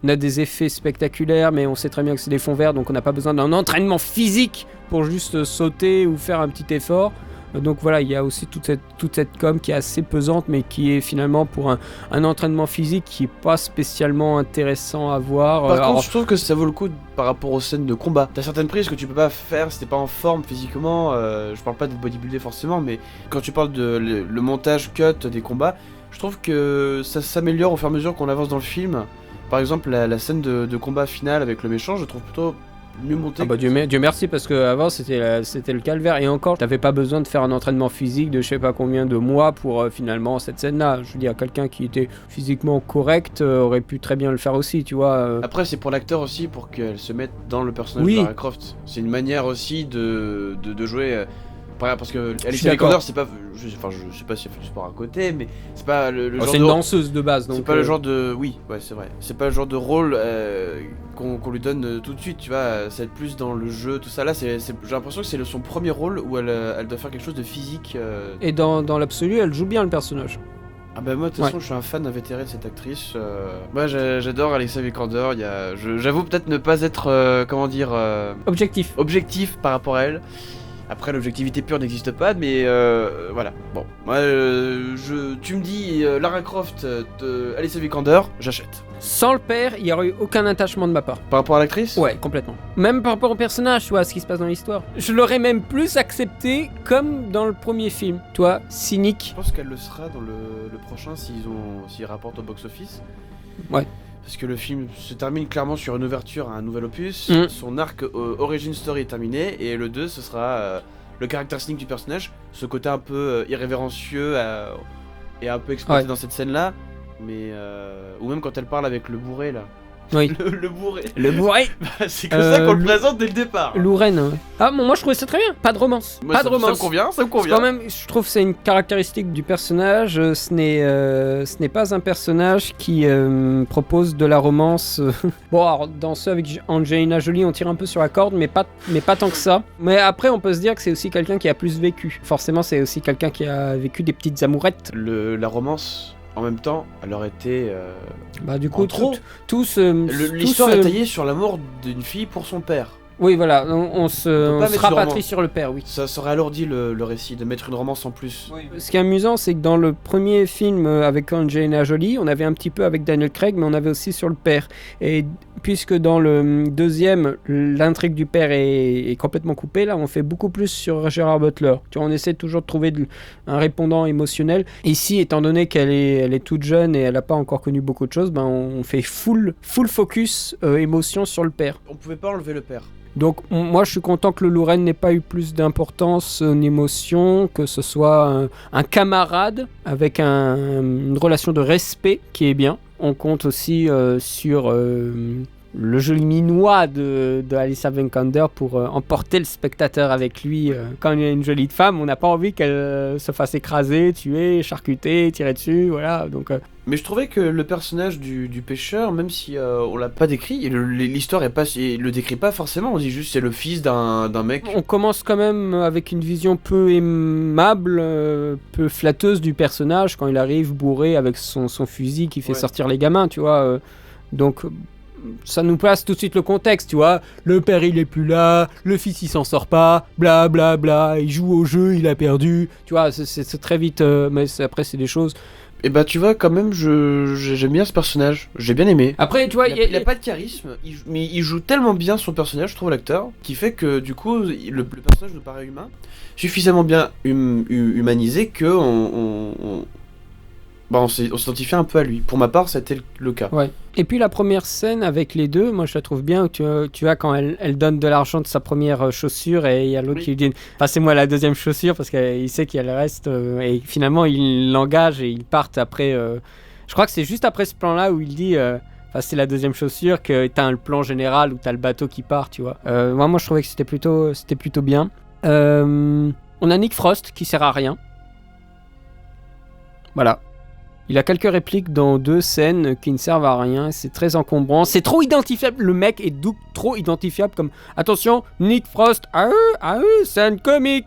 On a des effets spectaculaires, mais on sait très bien que c'est des fonds verts, donc on n'a pas besoin d'un entraînement physique pour juste sauter ou faire un petit effort. Donc voilà, il y a aussi toute cette com qui est assez pesante, mais qui est finalement pour un entraînement physique qui est pas spécialement intéressant à voir. Par contre, je trouve que ça vaut le coup par rapport aux scènes de combat. T'as certaines prises que tu peux pas faire si t'es pas en forme physiquement. Je parle pas d'être bodybuildé forcément, mais quand tu parles de le montage cut des combats, je trouve que ça s'améliore au fur et à mesure qu'on avance dans le film. Par exemple, la scène de combat finale avec le méchant, je trouve plutôt mieux monté. Ah bah Dieu merci, parce qu'avant c'était le calvaire, et encore t'avais pas besoin de faire un entraînement physique de je sais pas combien de mois pour finalement cette scène là. Je veux dire, quelqu'un qui était physiquement correct aurait pu très bien le faire aussi, tu vois. Après c'est pour l'acteur aussi, pour qu'elle se mette dans le personnage de Lara Croft. C'est une manière aussi de jouer parce que Alicia Vikander, c'est pas, je sais pas si elle fait du sport à côté, mais c'est pas le genre c'est une danseuse de base, donc c'est pas le genre de, oui, ouais, c'est vrai, c'est pas le genre de rôle qu'on lui donne tout de suite, tu vois. Ça va être plus dans le jeu, tout ça. Là, j'ai l'impression que c'est son premier rôle où elle doit faire quelque chose de physique. Et dans l'absolu, elle joue bien le personnage. Ah bah moi de toute façon je suis un fan invétéré de cette actrice. Moi j'adore Alicia Vikander. J'avoue peut-être ne pas être objectif par rapport à elle. Après, l'objectivité pure n'existe pas, mais voilà. Bon, moi, tu me dis Lara Croft, Alicia Vikander, j'achète. Sans le père, il n'y aurait eu aucun attachement de ma part. Par rapport à l'actrice ? Ouais, complètement. Même par rapport au personnage, tu vois, à ce qui se passe dans l'histoire. Je l'aurais même plus accepté comme dans le premier film. Toi, cynique. Je pense qu'elle le sera dans le prochain s'ils rapportent au box-office. Ouais. Parce que le film se termine clairement sur une ouverture à un nouvel opus. Son arc origin story est terminé. Et le 2, ce sera le caractère cynique du personnage. Ce côté un peu irrévérencieux et un peu exploité dans cette scène-là. Mais ou même quand elle parle avec le bourré là. Oui. Le bourré. Le bourré. C'est comme ça qu'on le présente dès le départ. Lourenne. Ouais. Ah bon, moi je trouvais ça très bien. Pas de romance. Moi, ça me convient. Quand même, je trouve que c'est une caractéristique du personnage. Ce n'est pas un personnage qui propose de la romance. Bon, alors dans ceux avec Angelina Jolie, on tire un peu sur la corde, mais pas tant que ça. Mais après, on peut se dire que c'est aussi quelqu'un qui a plus vécu. Forcément, c'est aussi quelqu'un qui a vécu des petites amourettes. La romance. En même temps, elle aurait été. Bah du coup, l'histoire est taillée sur l'amour d'une fille pour son père. Oui, voilà, on se rapatrie sur le père, oui. Ça aurait alourdi le récit, de mettre une romance en plus. Oui. Ce qui est amusant, c'est que dans le premier film avec Angelina Jolie, on avait un petit peu avec Daniel Craig, mais on avait aussi sur le père. Et puisque dans le deuxième, l'intrigue du père est complètement coupée, là, on fait beaucoup plus sur Gerard Butler. Tu vois, on essaie toujours de trouver un répondant émotionnel. Ici, étant donné qu'elle est toute jeune et elle n'a pas encore connu beaucoup de choses, ben, on fait full focus émotion sur le père. On pouvait pas enlever le père. Donc moi je suis content que le Lorraine n'ait pas eu plus d'importance en émotion, que ce soit un camarade avec une relation de respect qui est bien. On compte aussi sur le joli minois de Alicia Vikander pour emporter le spectateur avec lui. Quand il y a une jolie femme, on n'a pas envie qu'elle se fasse écraser, tuer, charcuter, tirer dessus, voilà. Donc, Mais je trouvais que le personnage du pêcheur, même si on l'a pas décrit, l'histoire le décrit pas forcément, on dit juste c'est le fils d'un mec. On commence quand même avec une vision peu aimable, peu flatteuse du personnage quand il arrive bourré avec son fusil qui fait sortir les gamins, tu vois. Donc ça nous place tout de suite le contexte, tu vois. Le père il est plus là, le fils il s'en sort pas, bla bla bla, il joue au jeu, il a perdu, tu vois, c'est très vite, mais après c'est des choses. Et bah tu vois, quand même, j'aime bien ce personnage, j'ai bien aimé. Après, tu vois, il a pas de charisme, mais il joue tellement bien son personnage, je trouve, l'acteur, qui fait que du coup, le personnage nous paraît humain, suffisamment bien humanisé que on s'identifie un peu à lui. Pour ma part, c'était le cas. Ouais. Et puis la première scène avec les deux, moi je la trouve bien, où tu vois quand elle donne de l'argent de sa première chaussure et il y a l'autre qui lui dit « Passez-moi la deuxième chaussure » parce qu'il sait qu'il y a le reste. Et finalement, il l'engage et ils partent après. Je crois que c'est juste après ce plan-là où il dit c'est la deuxième chaussure que t'as le plan général où t'as le bateau qui part, tu vois. Moi je trouvais que c'était plutôt bien. On a Nick Frost qui sert à rien. Voilà. Il a quelques répliques dans 2 scènes qui ne servent à rien, c'est très encombrant, c'est trop identifiable, le mec est trop identifiable comme « Attention, Nick Frost, c'est un comique !»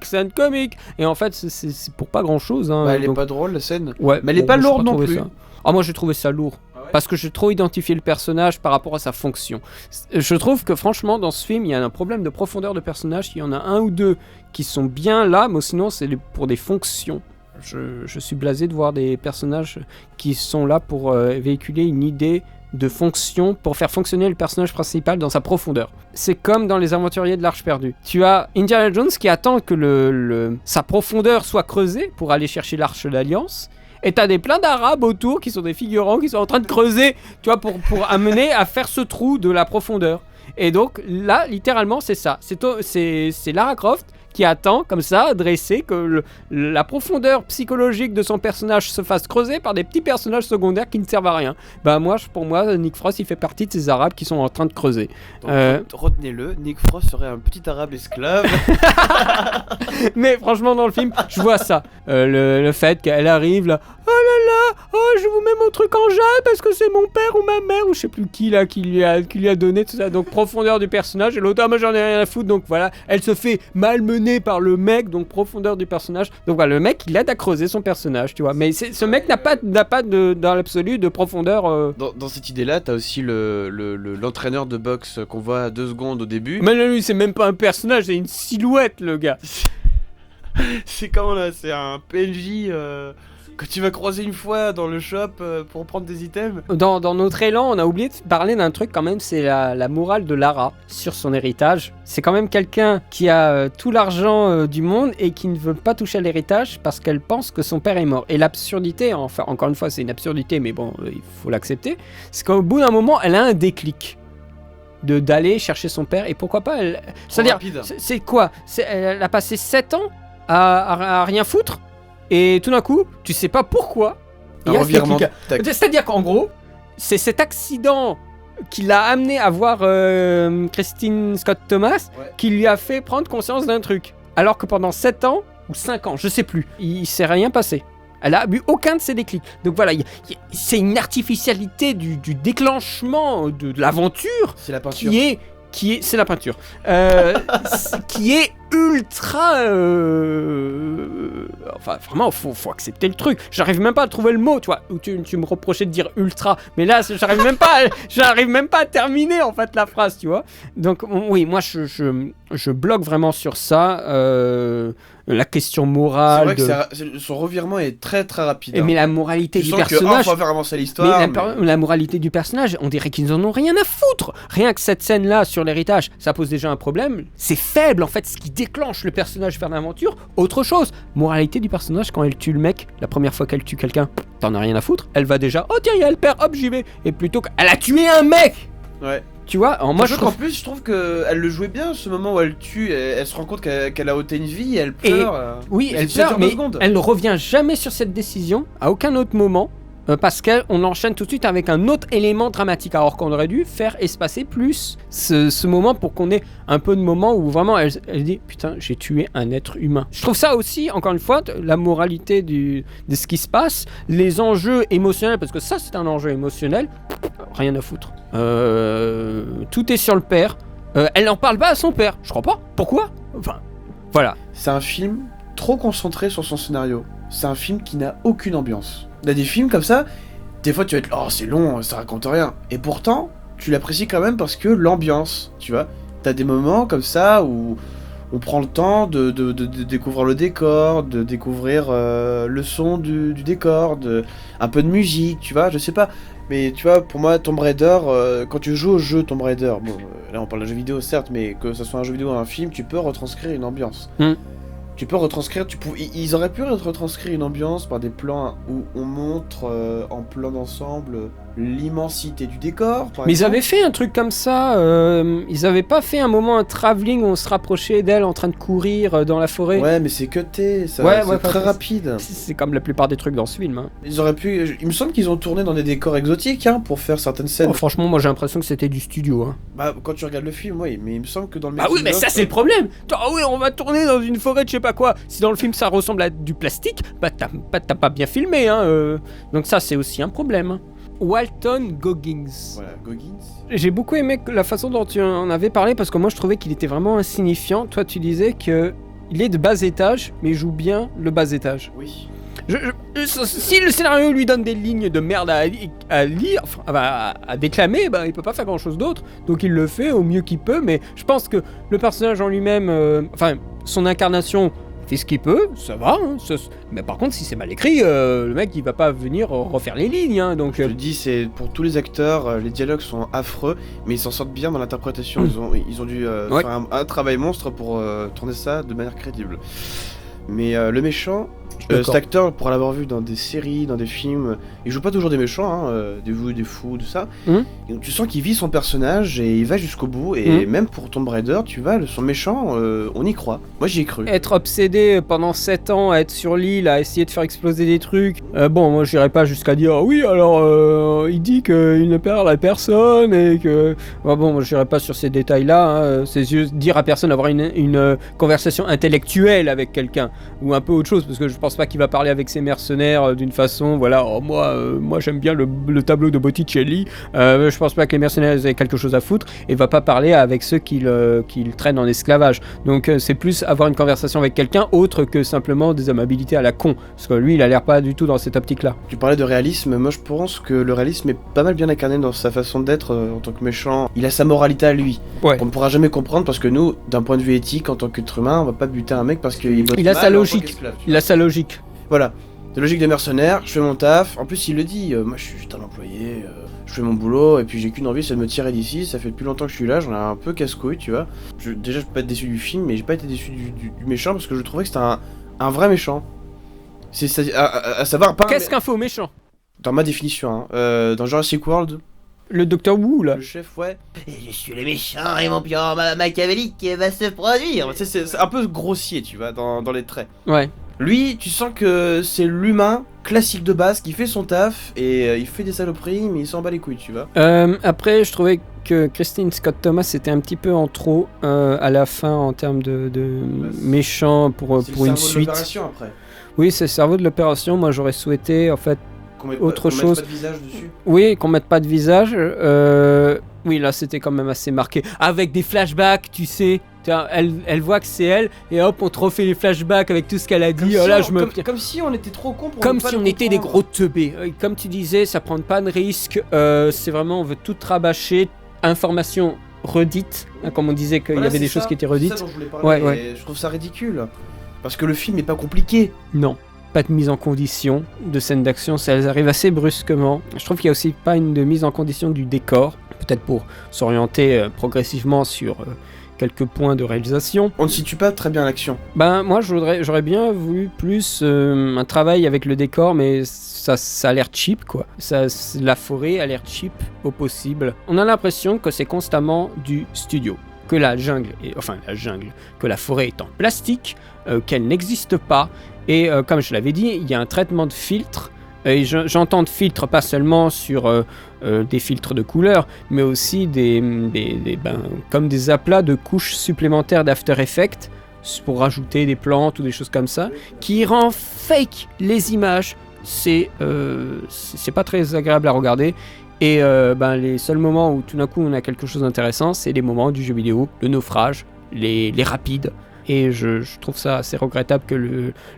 Et en fait, c'est pour pas grand-chose. Hein, elle est pas drôle, la scène, ouais, mais elle est pas lourde non plus. Moi j'ai trouvé ça lourd. Parce que j'ai trop identifié le personnage par rapport à sa fonction. Je trouve que franchement dans ce film il y a un problème de profondeur de personnage. Il y en a 1 ou 2 qui sont bien là, mais sinon c'est pour des fonctions. Je suis blasé de voir des personnages qui sont là pour véhiculer une idée de fonction, pour faire fonctionner le personnage principal dans sa profondeur. C'est comme dans Les Aventuriers de l'Arche perdue. Tu as Indiana Jones qui attend que sa profondeur soit creusée pour aller chercher l'Arche d'Alliance. Et t'as plein d'Arabes autour qui sont des figurants qui sont en train de creuser, tu vois, pour amener à faire ce trou de la profondeur. Et donc là, littéralement, c'est ça. C'est Lara Croft qui attend comme ça, dressé, que la profondeur psychologique de son personnage se fasse creuser par des petits personnages secondaires qui ne servent à rien. Pour moi, Nick Frost, il fait partie de ces Arabes qui sont en train de creuser. Donc, retenez-le, Nick Frost serait un petit Arabe esclave. Mais franchement, dans le film, je vois ça. Le fait qu'elle arrive là, oh là là, je vous mets mon truc en jade parce que c'est mon père ou ma mère ou je sais plus qui là qui lui a donné tout ça. Donc profondeur du personnage et l'autre, moi j'en ai rien à foutre. Donc voilà, elle se fait malmener par le mec, donc profondeur du personnage. Donc voilà, le mec il aide à creuser son personnage, tu vois. Mais ce mec n'a pas dans l'absolu de profondeur. Dans cette idée-là, t'as aussi l'entraîneur de boxe qu'on voit à 2 secondes au début. Mais lui, c'est même pas un personnage, c'est une silhouette, le gars. C'est comment là? C'est un PNJ que tu vas croiser une fois dans le shop pour prendre des items. Dans notre élan, on a oublié de parler d'un truc quand même, c'est la morale de Lara sur son héritage. C'est quand même quelqu'un qui a tout l'argent du monde et qui ne veut pas toucher à l'héritage parce qu'elle pense que son père est mort. Et l'absurdité, enfin encore une fois c'est une absurdité, mais bon, il faut l'accepter, c'est qu'au bout d'un moment, elle a un déclic d'aller chercher son père et pourquoi pas elle... C'est-à-dire, c'est quoi? Elle a passé 7 ans à rien foutre. Et tout d'un coup, tu sais pas pourquoi. C'est-à-dire qu'en gros, c'est cet accident qui l'a amené à voir Christine Scott Thomas qui lui a fait prendre conscience d'un truc. Alors que pendant 7 ans, ou 5 ans, je sais plus, il s'est rien passé. Elle a eu aucun de ses déclics. Donc voilà, c'est une artificialité du déclenchement de l'aventure. C'est la peinture. C'est la peinture. Qui est ultra... Enfin, vraiment, faut accepter le truc. J'arrive même pas à trouver le mot, tu vois. Où tu me reprochais de dire ultra. Mais là, j'arrive même pas à terminer, en fait, la phrase, tu vois. Donc, oui, moi, je bloque vraiment sur ça. La question morale. C'est vrai que son revirement est très très rapide. Mais la moralité du personnage. On va faire avancer l'histoire. La moralité du personnage, on dirait qu'ils en ont rien à foutre. Rien que cette scène-là sur l'héritage, ça pose déjà un problème. C'est faible en fait, ce qui déclenche le personnage vers l'aventure. Autre chose, moralité du personnage quand elle tue le mec, la première fois qu'elle tue quelqu'un, t'en as rien à foutre. Elle va déjà, oh tiens, il y a le père, hop j'y vais. Et plutôt qu'elle a tué un mec. Ouais. Tu vois, moi en plus, je trouve qu'elle le jouait bien, ce moment où elle tue, elle se rend compte qu'elle a ôté une vie, elle pleure. Oui, elle pleure, mais elle ne revient jamais sur cette décision, à aucun autre moment, parce qu'on enchaîne tout de suite avec un autre élément dramatique, alors qu'on aurait dû faire espacer plus ce moment pour qu'on ait un peu de moment où vraiment elle dit « Putain, j'ai tué un être humain ». Je trouve ça aussi, encore une fois, la moralité de ce qui se passe, les enjeux émotionnels, parce que ça c'est un enjeu émotionnel, rien à foutre. Tout est sur le père. Elle n'en parle pas à son père. Je crois pas. Pourquoi? Enfin, voilà. C'est un film trop concentré sur son scénario. C'est un film qui n'a aucune ambiance. Il y a des films comme ça, des fois tu vas être là, oh c'est long, ça raconte rien. Et pourtant, tu l'apprécies quand même parce que l'ambiance, tu vois. T'as des moments comme ça où on prend le temps de découvrir le décor, de découvrir le son du décor, un peu de musique, tu vois, je sais pas. Mais tu vois, pour moi, Tomb Raider, quand tu joues au jeu Tomb Raider, bon, là on parle d'un jeu vidéo certes, mais que ce soit un jeu vidéo ou un film, tu peux retranscrire une ambiance. Tu peux retranscrire, ils auraient pu retranscrire une ambiance par des plans où on montre en plan d'ensemble l'immensité du décor. Mais ils avaient fait un truc comme ça, ils avaient pas fait un moment un travelling où on se rapprochait d'elle en train de courir dans la forêt. Ouais, mais c'est cuté, c'est très rapide. C'est comme la plupart des trucs dans ce film. Hein. Ils auraient pu, il me semble qu'ils ont tourné dans des décors exotiques pour faire certaines scènes. Oh, franchement, moi j'ai l'impression que c'était du studio. Hein. Bah, quand tu regardes le film, oui, mais il me semble que dans le Ah oui, mais ça c'est le problème. Ah oui, on va tourner dans une forêt de je sais pas quoi. Si dans le film ça ressemble à du plastique, bah t'as pas bien filmé. Hein, Donc ça c'est aussi un problème. Hein. Walton Goggins. Voilà, Goggins. J'ai beaucoup aimé la façon dont tu en avais parlé parce que moi je trouvais qu'il était vraiment insignifiant. Toi tu disais que il est de bas étage, mais il joue bien le bas étage. Oui. Si le scénario lui donne des lignes de merde à lire, enfin, à déclamer, bah, il peut pas faire grand chose d'autre. Donc il le fait au mieux qu'il peut, mais je pense que le personnage en lui-même, son incarnation, fait ce qu'il peut, ça va. Hein, mais par contre, si c'est mal écrit, le mec il va pas venir refaire les lignes. Hein, donc, je le dis, c'est pour tous les acteurs, les dialogues sont affreux, mais ils s'en sortent bien dans l'interprétation. Ils ont dû faire un travail monstre pour tourner ça de manière crédible. Mais le méchant, cet acteur, pour l'avoir vu dans des séries, dans des films, il joue pas toujours des méchants, des fous, tout ça. Et donc, tu sens qu'il vit son personnage et il va jusqu'au bout. Et même pour Tomb Raider, tu vois, son méchant, on y croit. Moi, j'y ai cru. Être obsédé pendant 7 ans à être sur l'île, à essayer de faire exploser des trucs. Bon, moi, j'irais pas jusqu'à dire oui, alors il dit qu'il ne parle à personne et que. Bon, moi, j'irais pas sur ces détails-là. Hein. C'est juste dire à personne d'avoir une conversation intellectuelle avec quelqu'un ou un peu autre chose, parce que je pense pas qu'il va parler avec ses mercenaires d'une façon, voilà, moi j'aime bien le tableau de Botticelli, je pense pas que les mercenaires aient quelque chose à foutre, et va pas parler avec ceux qu'il traîne en esclavage. Donc c'est plus avoir une conversation avec quelqu'un autre que simplement des amabilités à la con, parce que lui il a l'air pas du tout dans cette optique-là. Tu parlais de réalisme, moi je pense que le réalisme est pas mal bien incarné dans sa façon d'être en tant que méchant. Il a sa moralité à lui, qu'on ne pourra jamais comprendre, parce que nous, d'un point de vue éthique, en tant qu'être humain, on va pas buter un mec parce qu'il botte mal. Il a sa logique. Voilà, c'est logique des mercenaires, je fais mon taf. En plus, il le dit, moi je suis juste un employé, je fais mon boulot et puis j'ai qu'une envie, c'est de me tirer d'ici. Ça fait depuis longtemps que je suis là, j'en ai un peu casse-couille, tu vois. Déjà, je peux pas être déçu du film, mais j'ai pas été déçu du méchant parce que je trouvais que c'était un vrai méchant. C'est à savoir. Qu'est-ce qu'un faux méchant ? Dans ma définition, dans Jurassic World. Le Docteur Wu, là. Le chef, ouais. Et je suis le méchant et mon plan machiavélique va se produire. C'est un peu grossier, tu vois, dans les traits. Ouais. Lui, tu sens que c'est l'humain classique de base qui fait son taf et il fait des saloperies, mais il s'en bat les couilles, tu vois. Après, je trouvais que Christine Scott Thomas était un petit peu en trop à la fin en termes de méchant pour une suite. Après. Oui, c'est le cerveau de l'opération. Moi, j'aurais souhaité, en fait, autre chose. Qu'on mette pas de visage dessus. Oui, qu'on mette pas de visage. Oui, là, c'était quand même assez marqué. Avec des flashbacks, tu sais. Elle voit que c'est elle, et hop, on te refait les flashbacks avec tout ce qu'elle a dit. Comme si on était trop cons pour comme si on était des gros teubés. Comme tu disais, ça prend pas de risque. C'est vraiment, on veut tout rabâcher. Information redite. Hein, comme on disait qu'il y avait des choses qui étaient redites. C'est ça dont je voulais parler. Ouais. Je trouve ça ridicule. Parce que le film n'est pas compliqué. Non. Pas de mise en condition de scènes d'action, elles arrivent assez brusquement. Je trouve qu'il y a aussi pas une de mise en condition du décor, peut-être pour s'orienter progressivement sur quelques points de réalisation. On ne situe pas très bien l'action. Ben moi j'aurais bien voulu plus un travail avec le décor, mais ça a l'air cheap quoi. La forêt a l'air cheap au possible. On a l'impression que c'est constamment du studio. Que que la forêt est en plastique, qu'elle n'existe pas. Et comme je l'avais dit, il y a un traitement de filtre. Et j'entends de filtre pas seulement sur des filtres de couleur, mais aussi comme des aplats de couches supplémentaires d'After Effects pour rajouter des plantes ou des choses comme ça, qui rend fake les images. C'est pas très agréable à regarder. Et les seuls moments où tout d'un coup on a quelque chose d'intéressant, c'est les moments du jeu vidéo, le naufrage, les rapides. Et je trouve ça assez regrettable que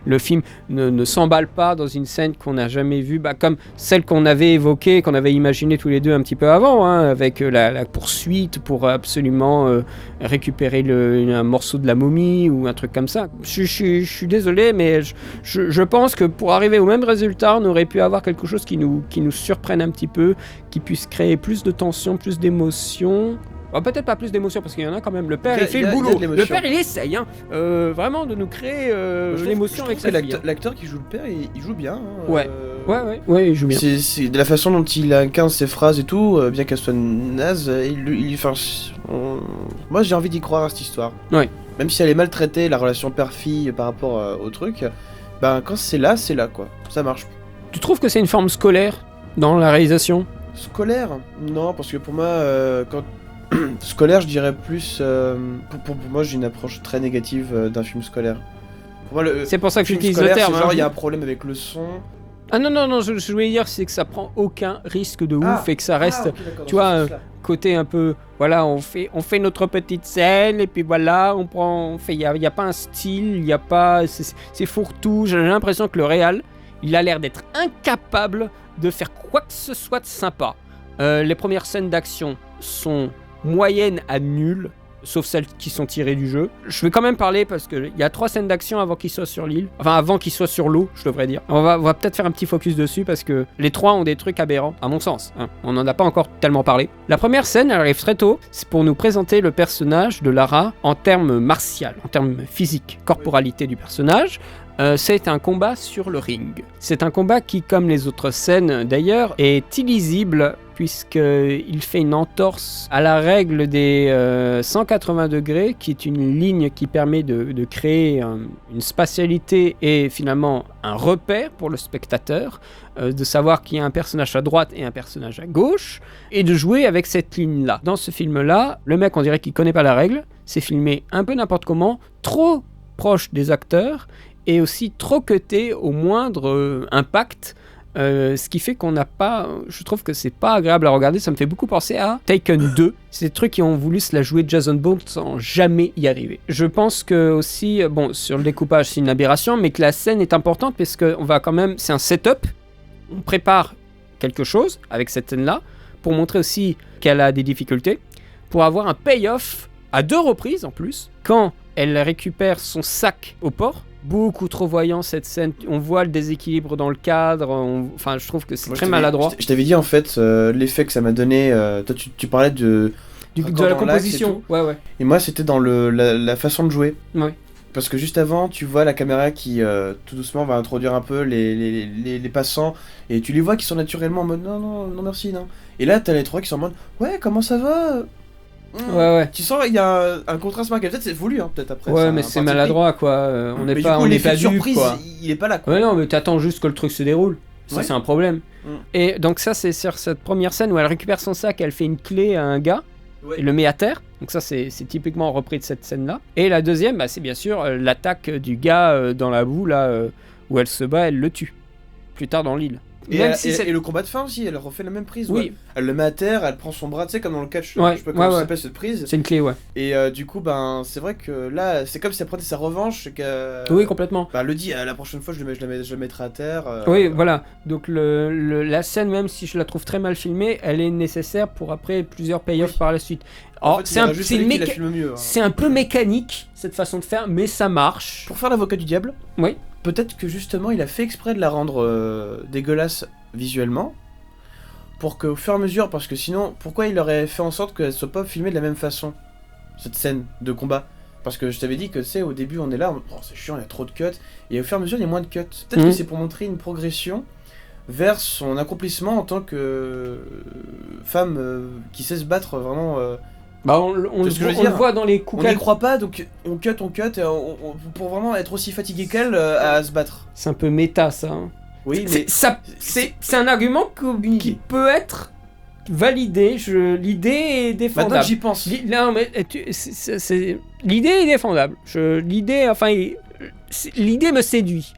le film ne s'emballe pas dans une scène qu'on n'a jamais vue, comme celle qu'on avait évoquée, qu'on avait imaginée tous les deux un petit peu avant, avec la poursuite pour absolument récupérer un morceau de la momie ou un truc comme ça. Je suis désolé, mais je pense que pour arriver au même résultat, on aurait pu avoir quelque chose qui nous surprenne un petit peu, qui puisse créer plus de tension, plus d'émotion. Peut-être pas plus d'émotion parce qu'il y en a quand même. Le père, il fait le boulot. Le père, il essaye vraiment de nous créer l'émotion avec sa fille. L'acteur qui joue le père, il joue bien. Ouais, il joue bien. C'est de la façon dont il incarne ses phrases et tout, bien qu'elle soit naze, moi j'ai envie d'y croire à cette histoire. Ouais. Même si elle est maltraitée, la relation père-fille par rapport au truc, quand c'est là quoi. Ça marche. Tu trouves que c'est une forme scolaire dans la réalisation ? Scolaire ? Non, parce que pour moi, scolaire, je dirais plus. Pour moi, j'ai une approche très négative d'un film scolaire. Pour moi, c'est pour ça que j'utilise le scolaire, terme. C'est genre, il y a un problème avec le son. Ah non, je voulais dire, c'est que ça prend aucun risque de ouf et que ça reste, okay, tu vois, côté un peu. Voilà, on fait notre petite scène et puis voilà, il y a pas un style, il y a pas. C'est fourre-tout. J'ai l'impression que le réal, il a l'air d'être incapable de faire quoi que ce soit de sympa. Les premières scènes d'action sont moyennes à nulles, sauf celles qui sont tirées du jeu. Je vais quand même parler parce qu'il y a 3 scènes d'action avant qu'il soit sur l'île. Enfin, avant qu'il soit sur l'eau, je devrais dire. On va peut-être faire un petit focus dessus parce que les 3 ont des trucs aberrants, à mon sens. On n'en a pas encore tellement parlé. La première scène, elle arrive très tôt. C'est pour nous présenter le personnage de Lara en termes martial, en termes physiques, corporalité du personnage. C'est un combat sur le ring. C'est un combat qui, comme les autres scènes d'ailleurs, est illisible puisqu'il fait une entorse à la règle des 180 degrés, qui est une ligne qui permet de créer une spatialité et finalement un repère pour le spectateur, de savoir qu'il y a un personnage à droite et un personnage à gauche, et de jouer avec cette ligne-là. Dans ce film-là, le mec, on dirait qu'il connaît pas la règle, c'est filmé un peu n'importe comment, trop proche des acteurs, et aussi trop cuté au moindre impact, ce qui fait qu'on n'a pas... Je trouve que c'est pas agréable à regarder, ça me fait beaucoup penser à Taken 2. C'est des trucs qui ont voulu se la jouer Jason Bourne sans jamais y arriver. Je pense que aussi, sur le découpage c'est une aberration, mais que la scène est importante parce qu'on va quand même... C'est un setup, on prépare quelque chose avec cette scène-là, pour montrer aussi qu'elle a des difficultés, pour avoir un payoff à 2 reprises en plus, quand elle récupère son sac au port. Beaucoup trop voyant cette scène, on voit le déséquilibre dans le cadre, enfin je trouve que c'est très maladroit. Je t'avais dit en fait l'effet que ça m'a donné, toi tu parlais de la composition, ouais. Et moi c'était dans la façon de jouer. Ouais. Parce que juste avant, tu vois la caméra qui tout doucement va introduire un peu les passants, et tu les vois qui sont naturellement en mode non merci non. Et là t'as les 3 qui sont en mode ouais comment ça va. Ouais. Tu sens il y a un contraste marqué. Peut-être c'est voulu, peut-être après. Ouais, mais c'est maladroit, quoi. On n'est pas surprise, quoi. Il est pas là, quoi. Ouais, non, mais t'attends juste que le truc se déroule. Ça, c'est un problème. Et donc ça, c'est sur cette première scène où elle récupère son sac, elle fait une clé à un gars, et le met à terre. Donc ça, c'est typiquement repris de cette scène-là. Et la deuxième, c'est bien sûr l'attaque du gars dans la boue, là, où elle se bat, elle le tue. Plus tard dans l'île. Et le combat de fin aussi, elle refait la même prise. Oui. Ouais. Elle le met à terre, elle prend son bras, tu sais, comme dans le catch. Ouais. Je sais pas comment ça s'appelle cette prise. C'est une clé, ouais. Et du coup, c'est vrai que là, c'est comme si elle prenait sa revanche. Oui, complètement. Elle le dit, la prochaine fois, je le mettrai à terre. Oui, voilà. Donc la scène, même si je la trouve très mal filmée, elle est nécessaire pour après plusieurs payoffs par la suite. En fait, c'est un peu mécanique, cette façon de faire, mais ça marche. Pour faire l'avocat du diable, oui. Peut-être que justement il a fait exprès de la rendre dégueulasse visuellement, pour qu'au fur et à mesure, parce que sinon, pourquoi il aurait fait en sorte qu'elle soit pas filmée de la même façon, cette scène de combat? Parce que je t'avais dit que tu sais, au début on est là, c'est chiant, il y a trop de cuts, et au fur et à mesure il y a moins de cuts. Peut-être que c'est pour montrer une progression vers son accomplissement en tant que femme qui sait se battre vraiment... on le voit dans les coups. On n'y croit pas, donc on cut, et pour vraiment être aussi fatigué qu'elle à se battre. C'est un peu méta, ça. Hein. Oui, mais c'est un argument qui peut être validé. L'idée est défendable. Maintenant j'y pense. L'idée est défendable. L'idée me séduit.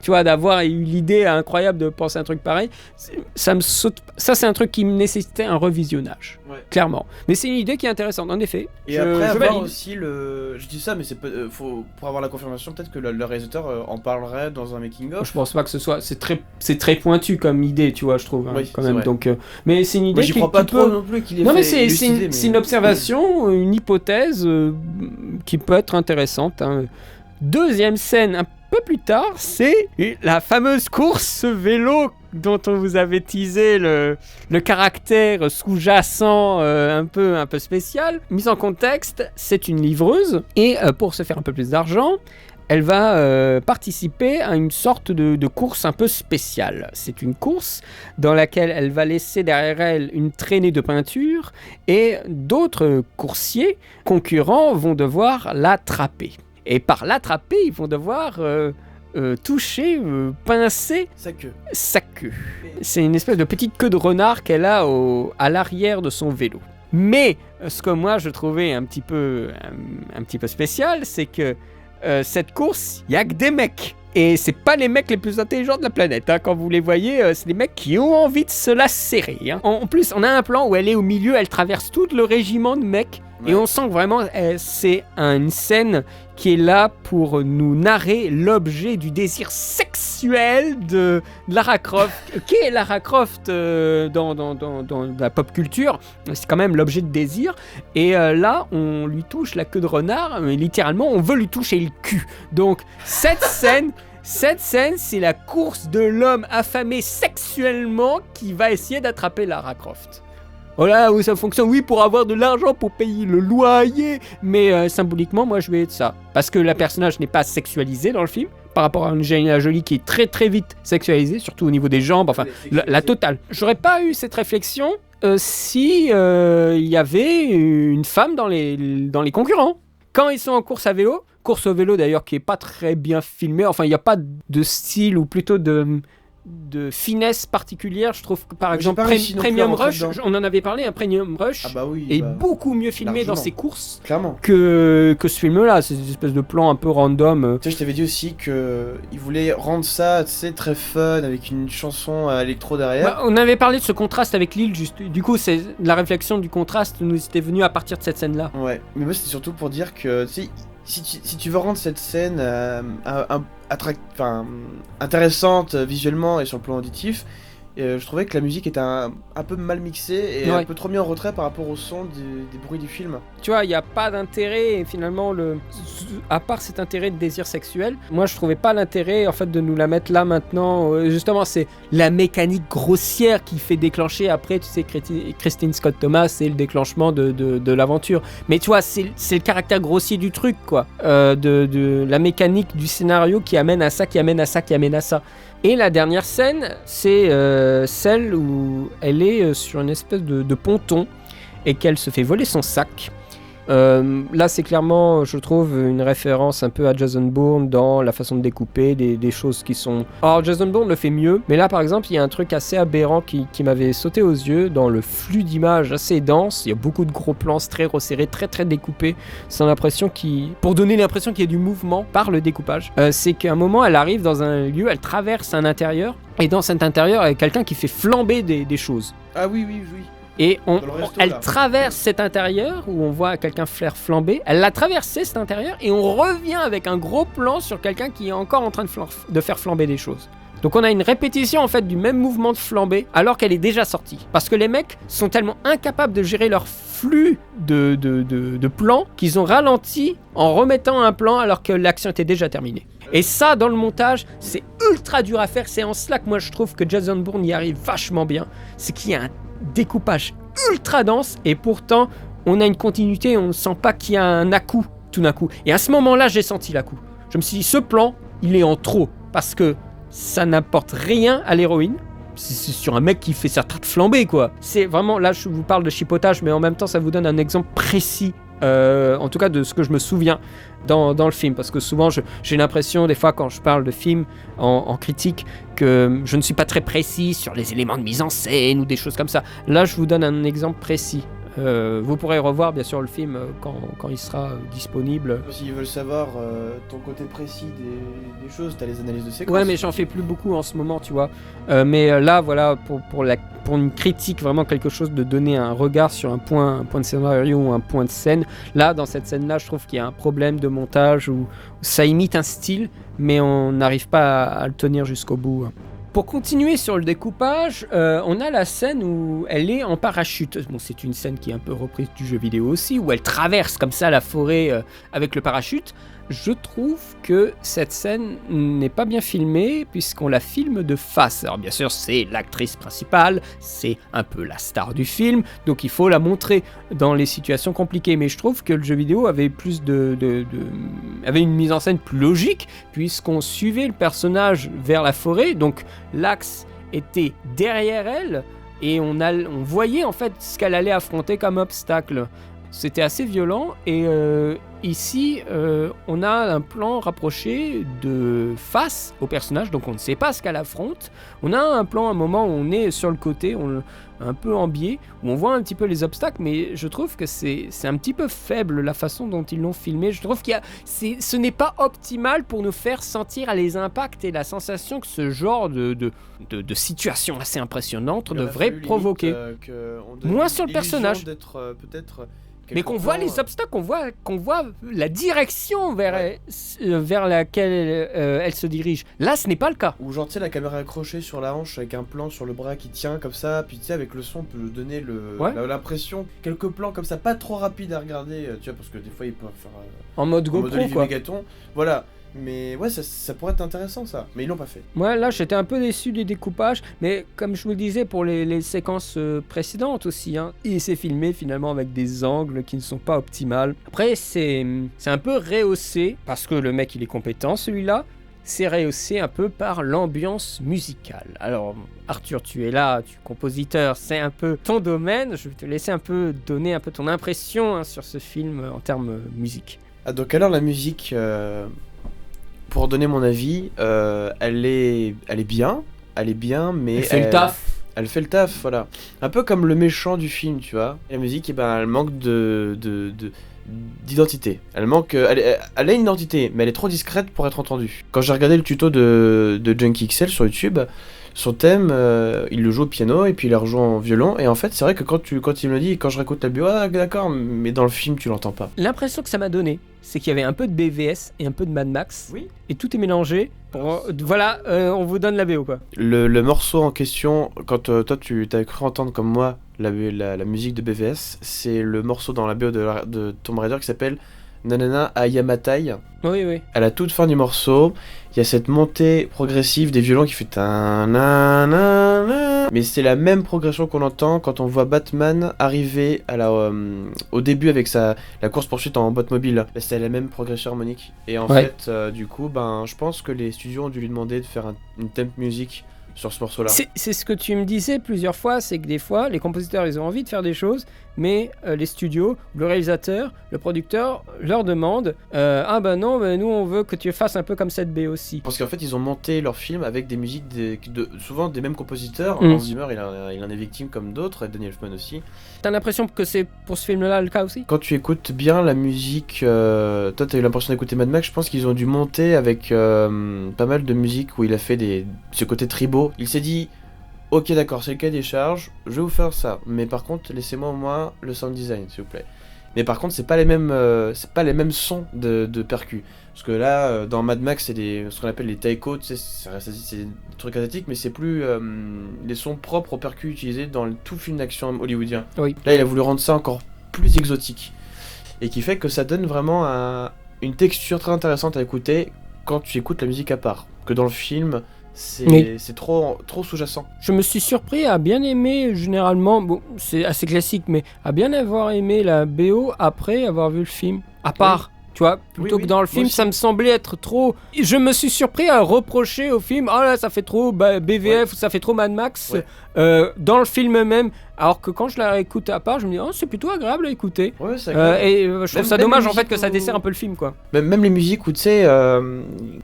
Tu vois, d'avoir eu l'idée incroyable de penser un truc pareil, ça me saute. Ça, c'est un truc qui me nécessitait un revisionnage, clairement. Mais c'est une idée qui est intéressante, en effet. Et après, avoir aussi je dis ça, mais pour avoir la confirmation, peut-être que le réalisateur en parlerait dans un making-of. Je pense pas que ce soit. C'est très pointu comme idée, tu vois, je trouve, oui, quand même. Donc, mais c'est une idée. Moi, j'y crois pas trop non plus qu'il ait non, mais fait c'est une observation, une hypothèse qui peut être intéressante. Hein. Deuxième scène, un peu plus tard, c'est la fameuse course vélo dont on vous avait teasé le caractère sous-jacent un peu spécial. Mise en contexte, c'est une livreuse et pour se faire un peu plus d'argent, elle va participer à une sorte de course un peu spéciale. C'est une course dans laquelle elle va laisser derrière elle une traînée de peinture et d'autres coursiers concurrents vont devoir l'attraper. Et par l'attraper, ils vont devoir toucher, pincer sa queue. C'est une espèce de petite queue de renard qu'elle a à l'arrière de son vélo. Mais ce que moi je trouvais un petit peu spécial, c'est que cette course, il n'y a que des mecs. Et c'est pas les mecs les plus intelligents de la planète. Hein. Quand vous les voyez, c'est des mecs qui ont envie de se la serrer. Hein. En plus, on a un plan où elle est au milieu, elle traverse tout le régiment de mecs. Ouais. Et on sent que vraiment, c'est une scène qui est là pour nous narrer l'objet du désir sexuel de Lara Croft. Qui est Lara Croft dans la pop culture? C'est quand même l'objet de désir. Et là, on lui touche la queue de renard. Mais littéralement, on veut lui toucher le cul. Donc, cette scène, c'est la course de l'homme affamé sexuellement qui va essayer d'attraper Lara Croft. Voilà où ça fonctionne, oui, pour avoir de l'argent pour payer le loyer, mais symboliquement, moi je vais être ça. Parce que la personnage n'est pas sexualisée dans le film, par rapport à Angelina Jolie qui est très très vite sexualisée, surtout au niveau des jambes, enfin la totale. J'aurais pas eu cette réflexion si il y avait une femme dans les concurrents. Quand ils sont en course au vélo d'ailleurs qui est pas très bien filmé, enfin il n'y a pas de style ou plutôt de finesse particulière, je trouve que par exemple Premium Rush, on en avait parlé, un Premium Rush est beaucoup mieux filmé largement dans ses courses que ce film-là, c'est une espèce de plan un peu random. Tu sais, je t'avais dit aussi qu'il voulait rendre ça, tu sais, très fun avec une chanson électro derrière. On avait parlé de ce contraste avec Lille, juste. Du coup, c'est la réflexion du contraste nous était venue à partir de cette scène-là. Ouais, mais moi c'était surtout pour dire que, tu sais, si tu veux rendre cette scène intéressante visuellement et sur le plan auditif, je trouvais que la musique était un peu mal mixée et un peu trop mis en retrait par rapport au son des bruits du film. Tu vois, il n'y a pas d'intérêt, et finalement, à part cet intérêt de désir sexuel, moi je trouvais pas l'intérêt en fait de nous la mettre là maintenant. Justement, c'est la mécanique grossière qui fait déclencher après, tu sais, Christine Scott Thomas, c'est le déclenchement de l'aventure. Mais tu vois, c'est le caractère grossier du truc, quoi. De la mécanique du scénario qui amène à ça, qui amène à ça, qui amène à ça. Et la dernière scène, c'est celle où elle est sur une espèce de ponton et qu'elle se fait voler son sac. Là, c'est clairement, je trouve, une référence un peu à Jason Bourne dans la façon de découper des choses qui sont... Alors, Jason Bourne le fait mieux, mais là, par exemple, il y a un truc assez aberrant qui m'avait sauté aux yeux dans le flux d'images assez dense. Il y a beaucoup de gros plans très resserrés, très très découpés. C'est l'impression pour donner l'impression qu'il y a du mouvement par le découpage. C'est qu'à un moment, elle arrive dans un lieu, elle traverse un intérieur, et dans cet intérieur, il y a quelqu'un qui fait flamber des choses. Ah oui. Et elle traverse cet intérieur où on voit quelqu'un faire flamber. Elle l'a traversé cet intérieur et on revient avec un gros plan sur quelqu'un qui est encore en train de faire flamber des choses. Donc on a une répétition en fait du même mouvement de flambée alors qu'elle est déjà sortie. Parce que les mecs sont tellement incapables de gérer leur flux de plans qu'ils ont ralenti en remettant un plan alors que l'action était déjà terminée. Et ça, dans le montage, c'est ultra dur à faire. C'est en cela que moi je trouve que Jason Bourne y arrive vachement bien. C'est qu'il y a un découpage ultra dense et pourtant on a une continuité, on ne sent pas qu'il y a un à-coup tout d'un coup. Et à ce moment-là, j'ai senti l'à-coup. Je me suis dit, ce plan, il est en trop parce que ça n'apporte rien à l'héroïne. C'est sur un mec qui fait sa traite flambée, quoi. C'est vraiment, là je vous parle de chipotage, mais en même temps ça vous donne un exemple précis. En tout cas de ce que je me souviens dans le film, parce que souvent j'ai l'impression des fois quand je parle de films en critique que je ne suis pas très précis sur les éléments de mise en scène ou des choses comme ça. Là je vous donne un exemple précis Vous pourrez revoir bien sûr le film quand il sera disponible. S'ils veulent savoir ton côté précis des choses, t'as les analyses de séquences. Ouais, mais j'en fais plus beaucoup en ce moment, tu vois. Mais là, voilà, pour une critique, vraiment quelque chose de donner un regard sur un point de scénario ou un point de scène. Là, dans cette scène-là, je trouve qu'il y a un problème de montage où ça imite un style, mais on n'arrive pas à le tenir jusqu'au bout. Pour continuer sur le découpage, on a la scène où elle est en parachute. Bon, c'est une scène qui est un peu reprise du jeu vidéo aussi, où elle traverse comme ça la forêt avec le parachute. Je trouve que cette scène n'est pas bien filmée puisqu'on la filme de face. Alors bien sûr, c'est l'actrice principale, c'est un peu la star du film, donc il faut la montrer dans les situations compliquées. Mais je trouve que le jeu vidéo avait avait une mise en scène plus logique puisqu'on suivait le personnage vers la forêt, donc l'axe était derrière elle et on voyait en fait ce qu'elle allait affronter comme obstacle. C'était assez violent et ici on a un plan rapproché de face au personnage, donc on ne sait pas ce qu'elle affronte. On a un plan à un moment où on est sur le côté, un peu en biais, où on voit un petit peu les obstacles, mais je trouve que c'est un petit peu faible la façon dont ils l'ont filmé. Je trouve ce n'est pas optimal pour nous faire sentir les impacts et la sensation que ce genre de situation assez impressionnante devrait provoquer. Moins sur le personnage. D'être peut-être... Mais qu'on voit les obstacles, qu'on voit la direction vers laquelle elle se dirige. Là, ce n'est pas le cas. Ou genre, tu sais, la caméra accrochée sur la hanche avec un plan sur le bras qui tient comme ça, puis tu sais, avec le son, on peut donner l'impression. Quelques plans comme ça, pas trop rapides à regarder, tu vois, parce que des fois, ils peuvent faire... en mode GoPro, quoi. Mégaton. Voilà. Mais ouais, ça pourrait être intéressant ça, mais ils l'ont pas fait. Ouais, là j'étais un peu déçu du découpage, mais comme je vous le disais pour les séquences précédentes aussi, hein, il s'est filmé finalement avec des angles qui ne sont pas optimales. Après c'est un peu rehaussé, parce que le mec il est compétent celui-là, c'est rehaussé un peu par l'ambiance musicale. Alors Arthur, tu es là, tu es compositeur, c'est un peu ton domaine, je vais te laisser un peu donner un peu ton impression sur ce film en termes musique. Ah, donc alors la musique... Pour donner mon avis, elle est bien, mais... Elle fait le taf. Elle fait le taf, voilà. Un peu comme le méchant du film, tu vois. Et la musique, elle manque d'identité. Elle a une identité, mais elle est trop discrète pour être entendue. Quand j'ai regardé le tuto de Junkie XL sur YouTube, son thème, il le joue au piano et puis il le rejoue en violon. Et en fait, c'est vrai que quand il me le dit, quand je réécoute la bio, ah d'accord, mais dans le film, tu l'entends pas. L'impression que ça m'a donné, c'est qu'il y avait un peu de BVS et un peu de Mad Max. Oui. Et tout est mélangé. Voilà, on vous donne la BO, quoi. Le morceau en question, quand toi tu t'as cru entendre comme moi la musique de BVS, c'est le morceau dans la BO de Tomb Raider qui s'appelle Nanana Ayamatai. Oui. À la toute fin du morceau, il y a cette montée progressive des violons qui fait ta-na-na-na. Mais c'est la même progression qu'on entend quand on voit Batman arriver au début avec la course-poursuite en Batmobile. Là, c'est la même progression harmonique. Et en fait, du coup, je pense que les studios ont dû lui demander de faire une theme music sur ce morceau-là. C'est ce que tu me disais plusieurs fois, c'est que des fois, les compositeurs, ils ont envie de faire des choses, mais les studios, le réalisateur, le producteur leur demandent non, nous on veut que tu fasses un peu comme cette BO aussi. Parce qu'en fait, ils ont monté leur film avec des musiques souvent des mêmes compositeurs. Hans Zimmer, il en est victime comme d'autres, et Danny Elfman aussi. T'as l'impression que c'est pour ce film-là le cas aussi ? Quand tu écoutes bien la musique, toi t'as eu l'impression d'écouter Mad Max, je pense qu'ils ont dû monter avec pas mal de musique où il a fait ce côté tribaux. Il s'est dit, ok d'accord, c'est le cas des charges, je vais vous faire ça, mais par contre laissez-moi au moins le sound design s'il vous plaît. Mais par contre c'est pas les mêmes sons de percus. Parce que là dans Mad Max c'est ce qu'on appelle les taiko, tu sais, c'est des trucs asiatiques, mais c'est plus les sons propres aux percus utilisés dans tout film d'action hollywoodien. Oui. Là il a voulu rendre ça encore plus exotique. Et qui fait que ça donne vraiment une texture très intéressante à écouter quand tu écoutes la musique à part. Que dans le film... C'est trop sous-jacent. Je me suis surpris à bien aimer, généralement, bon, c'est assez classique, mais à bien avoir aimé la BO après avoir vu le film. À part, tu vois, plutôt que dans le film, ça me semblait être trop... Je me suis surpris à reprocher au film, oh là, ça fait trop BVF, ou ça fait trop Mad Max, dans le film même. Alors que quand je la réécoute à part, je me dis, oh, c'est plutôt agréable à écouter. Ouais, c'est agréable. Et je trouve ça dommage en fait que ça dessert un peu le film, quoi. Même les musiques où tu sais,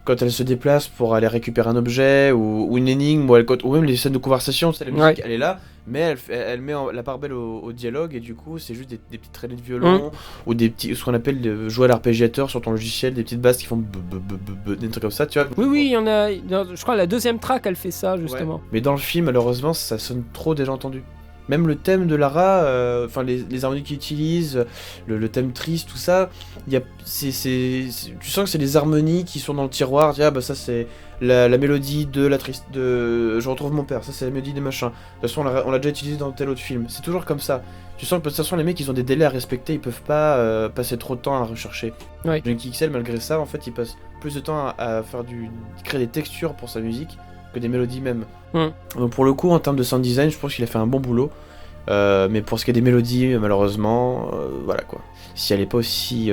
quand elle se déplace pour aller récupérer un objet ou une énigme, ou même les scènes de conversation, tu sais, la musique elle est là, mais elle met la part belle au dialogue, et du coup c'est juste des petites traînées de violon, ou des petits, ce qu'on appelle jouer à l'arpégiateur sur ton logiciel, des petites basses qui font des trucs comme ça, tu vois. Oui, il y en a, je crois la deuxième track elle fait ça justement. Ouais. Mais dans le film, malheureusement, ça sonne trop déjà entendu. Même le thème de Lara, enfin les harmonies qu'il utilise, le thème triste, tout ça, tu sens que c'est des harmonies qui sont dans le tiroir. Ah bah ça c'est la mélodie de la triste, de Je retrouve mon père, ça c'est la mélodie des machins. De toute façon on l'a déjà utilisé dans tel autre film. C'est toujours comme ça. Tu sens que de toute façon les mecs ils ont des délais à respecter, ils peuvent pas passer trop de temps à rechercher. Ouais. Junkie XL malgré ça en fait il passe plus de temps à créer des textures pour sa musique que des mélodies même. Donc pour le coup en termes de sound design je pense qu'il a fait un bon boulot, mais pour ce qui est des mélodies malheureusement voilà quoi, si elle est pas aussi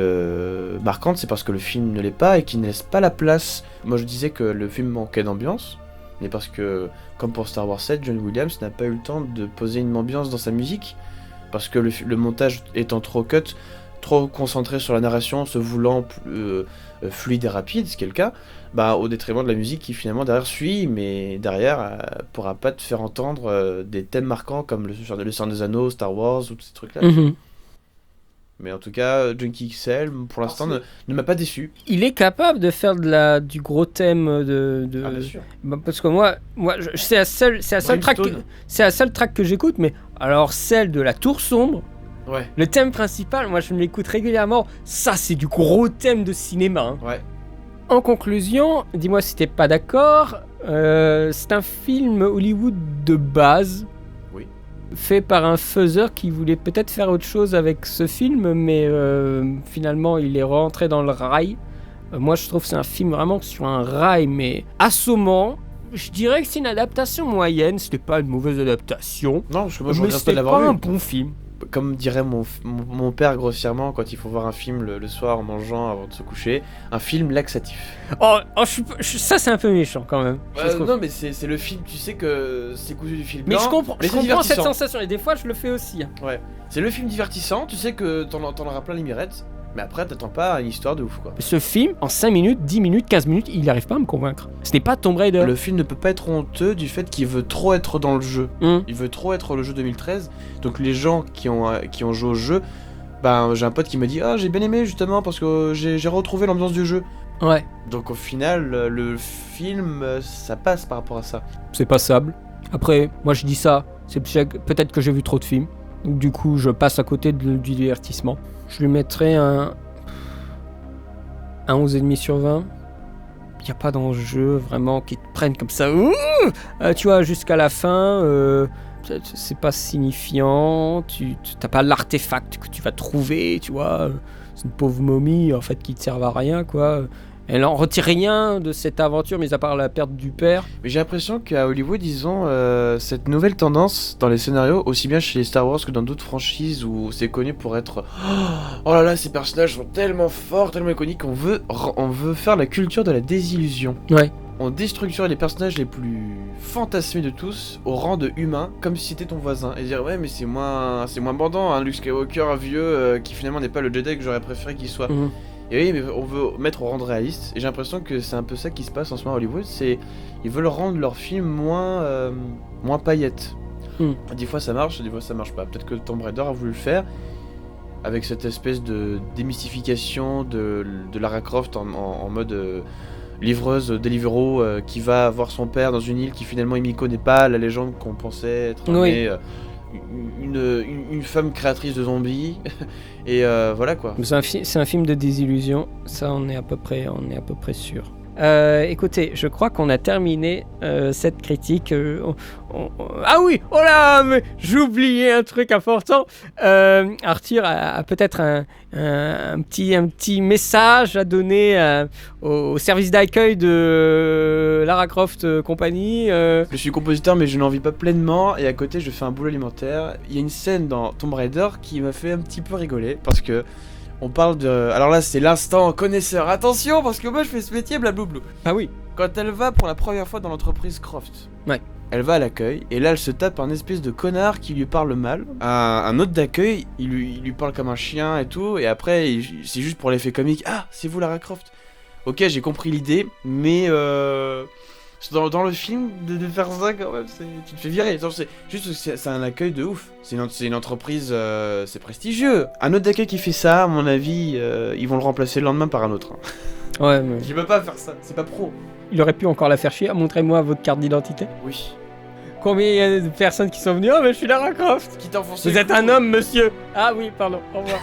marquante c'est parce que le film ne l'est pas et qu'il ne laisse pas la place. Moi je disais que le film manquait d'ambiance, mais parce que comme pour Star Wars 7, John Williams n'a pas eu le temps de poser une ambiance dans sa musique, parce que le montage étant trop cut, trop concentré sur la narration, se voulant fluide et rapide, ce qui est le cas, bah, au détriment de la musique qui finalement derrière suit, mais derrière pourra pas te faire entendre des thèmes marquants comme le Seigneur des Anneaux, Star Wars ou tous ces trucs-là. Mais en tout cas, Junkie XL, pour l'instant, ne m'a pas déçu. Il est capable de faire du gros thème Ah, bien sûr. Bah, parce que moi c'est la seule track que j'écoute, mais alors celle de la Tour Sombre. Ouais. Le thème principal, moi je me l'écoute régulièrement. Ça, c'est du gros thème de cinéma. Hein. Ouais. En conclusion, dis-moi si t'es pas d'accord. C'est un film Hollywood de base. Oui. Fait par un faiseur qui voulait peut-être faire autre chose avec ce film, mais finalement il est rentré dans le rail. Moi je trouve que c'est un film vraiment sur un rail, mais assommant. Je dirais que c'est une adaptation moyenne. C'était pas une mauvaise adaptation. Non, parce que moi je mais regrette pas c'était de l'avoir pas vu. un bon film. Comme dirait mon père grossièrement quand il faut voir un film le soir en mangeant avant de se coucher, un film laxatif. Ça c'est un peu méchant quand même. Non mais c'est le film, tu sais que c'est cousu du fil Mais blanc. je comprends cette divertissant. sensation et des fois je le fais aussi. Hein. Ouais, c'est le film divertissant, tu sais que t'en auras plein les mirettes, mais après t'attends pas à une histoire de ouf quoi. Ce film, en 5 minutes, 10 minutes, 15 minutes, il n'arrive pas à me convaincre. Ce n'est pas Tomb Raider. Le film ne peut pas être honteux du fait qu'il veut trop être dans le jeu. Il veut trop être le jeu 2013, donc les gens qui ont joué au jeu, ben j'ai un pote qui me dit « Ah j'ai bien aimé justement parce que j'ai retrouvé l'ambiance du jeu ». Ouais. Donc au final, le film, ça passe par rapport à ça. C'est passable. Après, moi je dis ça, c'est peut-être que j'ai vu trop de films. Donc du coup, je passe à côté du divertissement. Je lui mettrais un 11,5 sur 20. Il n'y a pas d'enjeu vraiment qui te prennent comme ça. Tu vois, jusqu'à la fin, c'est pas signifiant. Tu n'as pas l'artefact que tu vas trouver, tu vois. C'est une pauvre momie, en fait, qui te sert à rien, quoi. Elle en retire rien de cette aventure, mis à part la perte du père. Mais j'ai l'impression qu'à Hollywood, ils ont cette nouvelle tendance dans les scénarios, aussi bien chez Star Wars que dans d'autres franchises où c'est connu pour être oh là là, ces personnages sont tellement forts, tellement iconiques, on veut faire la culture de la désillusion. Ouais. On déstructure les personnages les plus fantasmés de tous au rang de humains, comme si c'était ton voisin. Et dire ouais mais c'est moins bandant, hein, Luke Skywalker, un vieux qui finalement n'est pas le Jedi que j'aurais préféré qu'il soit. Et oui, mais on veut mettre au rang de réaliste, et j'ai l'impression que c'est un peu ça qui se passe en ce moment à Hollywood, c'est ils veulent rendre leurs films moins paillettes. Des fois ça marche, des fois ça marche pas. Peut-être que Tomb Raider a voulu le faire, avec cette espèce de démystification de Lara Croft en mode livreuse Deliveroo qui va voir son père dans une île qui finalement Emiko n'est pas la légende qu'on pensait être. Oui. Une femme créatrice de zombies et voilà quoi. C'est un film de désillusion, ça on est à peu près sûr. Écoutez, je crois qu'on a terminé cette critique. Ah oui, oh là, mais j'ai oublié un truc important. Arthur a peut-être un petit message à donner au service d'accueil de Lara Croft Company. Je suis compositeur mais je n'en vis pas pleinement et à côté je fais un boulot alimentaire. Il y a une scène dans Tomb Raider qui m'a fait un petit peu rigoler parce que on parle de... Alors là, c'est l'instant connaisseur. Attention, parce que moi, je fais ce métier, blablabla. Ah oui. Quand elle va pour la première fois dans l'entreprise Croft, ouais. Elle va à l'accueil, et là, elle se tape un espèce de connard qui lui parle mal. Un autre d'accueil, il lui parle comme un chien et tout, et après, c'est juste pour l'effet comique. Ah, c'est vous, Lara Croft. Ok, j'ai compris l'idée, mais... Dans le film, de faire ça, quand même, tu te fais virer. Genre, c'est juste que c'est un accueil de ouf. C'est une entreprise, c'est prestigieux. Un autre d'accueil qui fait ça, à mon avis, ils vont le remplacer le lendemain par un autre. Ouais, mais Je peux pas faire ça, c'est pas pro. il aurait pu encore la faire chier. Ah, montrez-moi votre carte d'identité. Oui. Combien il y a de personnes qui sont venues? Oh, mais je suis Lara Croft. Qui t'enfonce. Vous êtes un homme, monsieur. Ah oui, pardon, au revoir.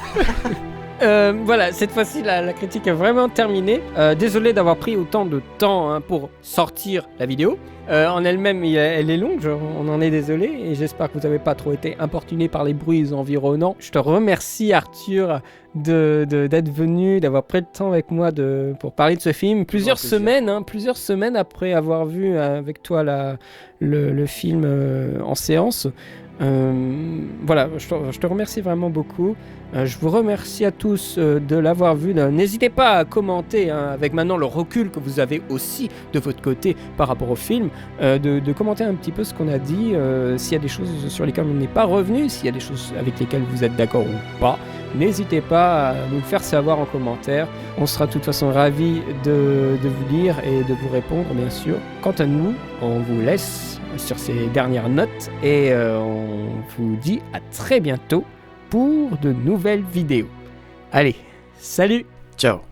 Voilà, cette fois-ci, la critique est vraiment terminée. Désolé d'avoir pris autant de temps pour sortir la vidéo. En elle-même, elle est longue, on en est désolé. Et j'espère que vous n'avez pas trop été importuné par les bruits environnants. Je te remercie, Arthur, d'être venu, d'avoir pris le temps avec moi pour parler de ce film. Plusieurs semaines après avoir vu avec toi le film en séance. Voilà, je te remercie vraiment beaucoup. Je vous remercie à tous de l'avoir vu. N'hésitez pas à commenter, avec maintenant le recul que vous avez aussi de votre côté par rapport au film, de commenter un petit peu ce qu'on a dit, s'il y a des choses sur lesquelles on n'est pas revenu, s'il y a des choses avec lesquelles vous êtes d'accord ou pas. N'hésitez pas à nous le faire savoir en commentaire. On sera de toute façon ravis de vous lire et de vous répondre, bien sûr. Quant à nous, on vous laisse sur ces dernières notes et on vous dit à très bientôt pour de nouvelles vidéos. Allez, salut! Ciao.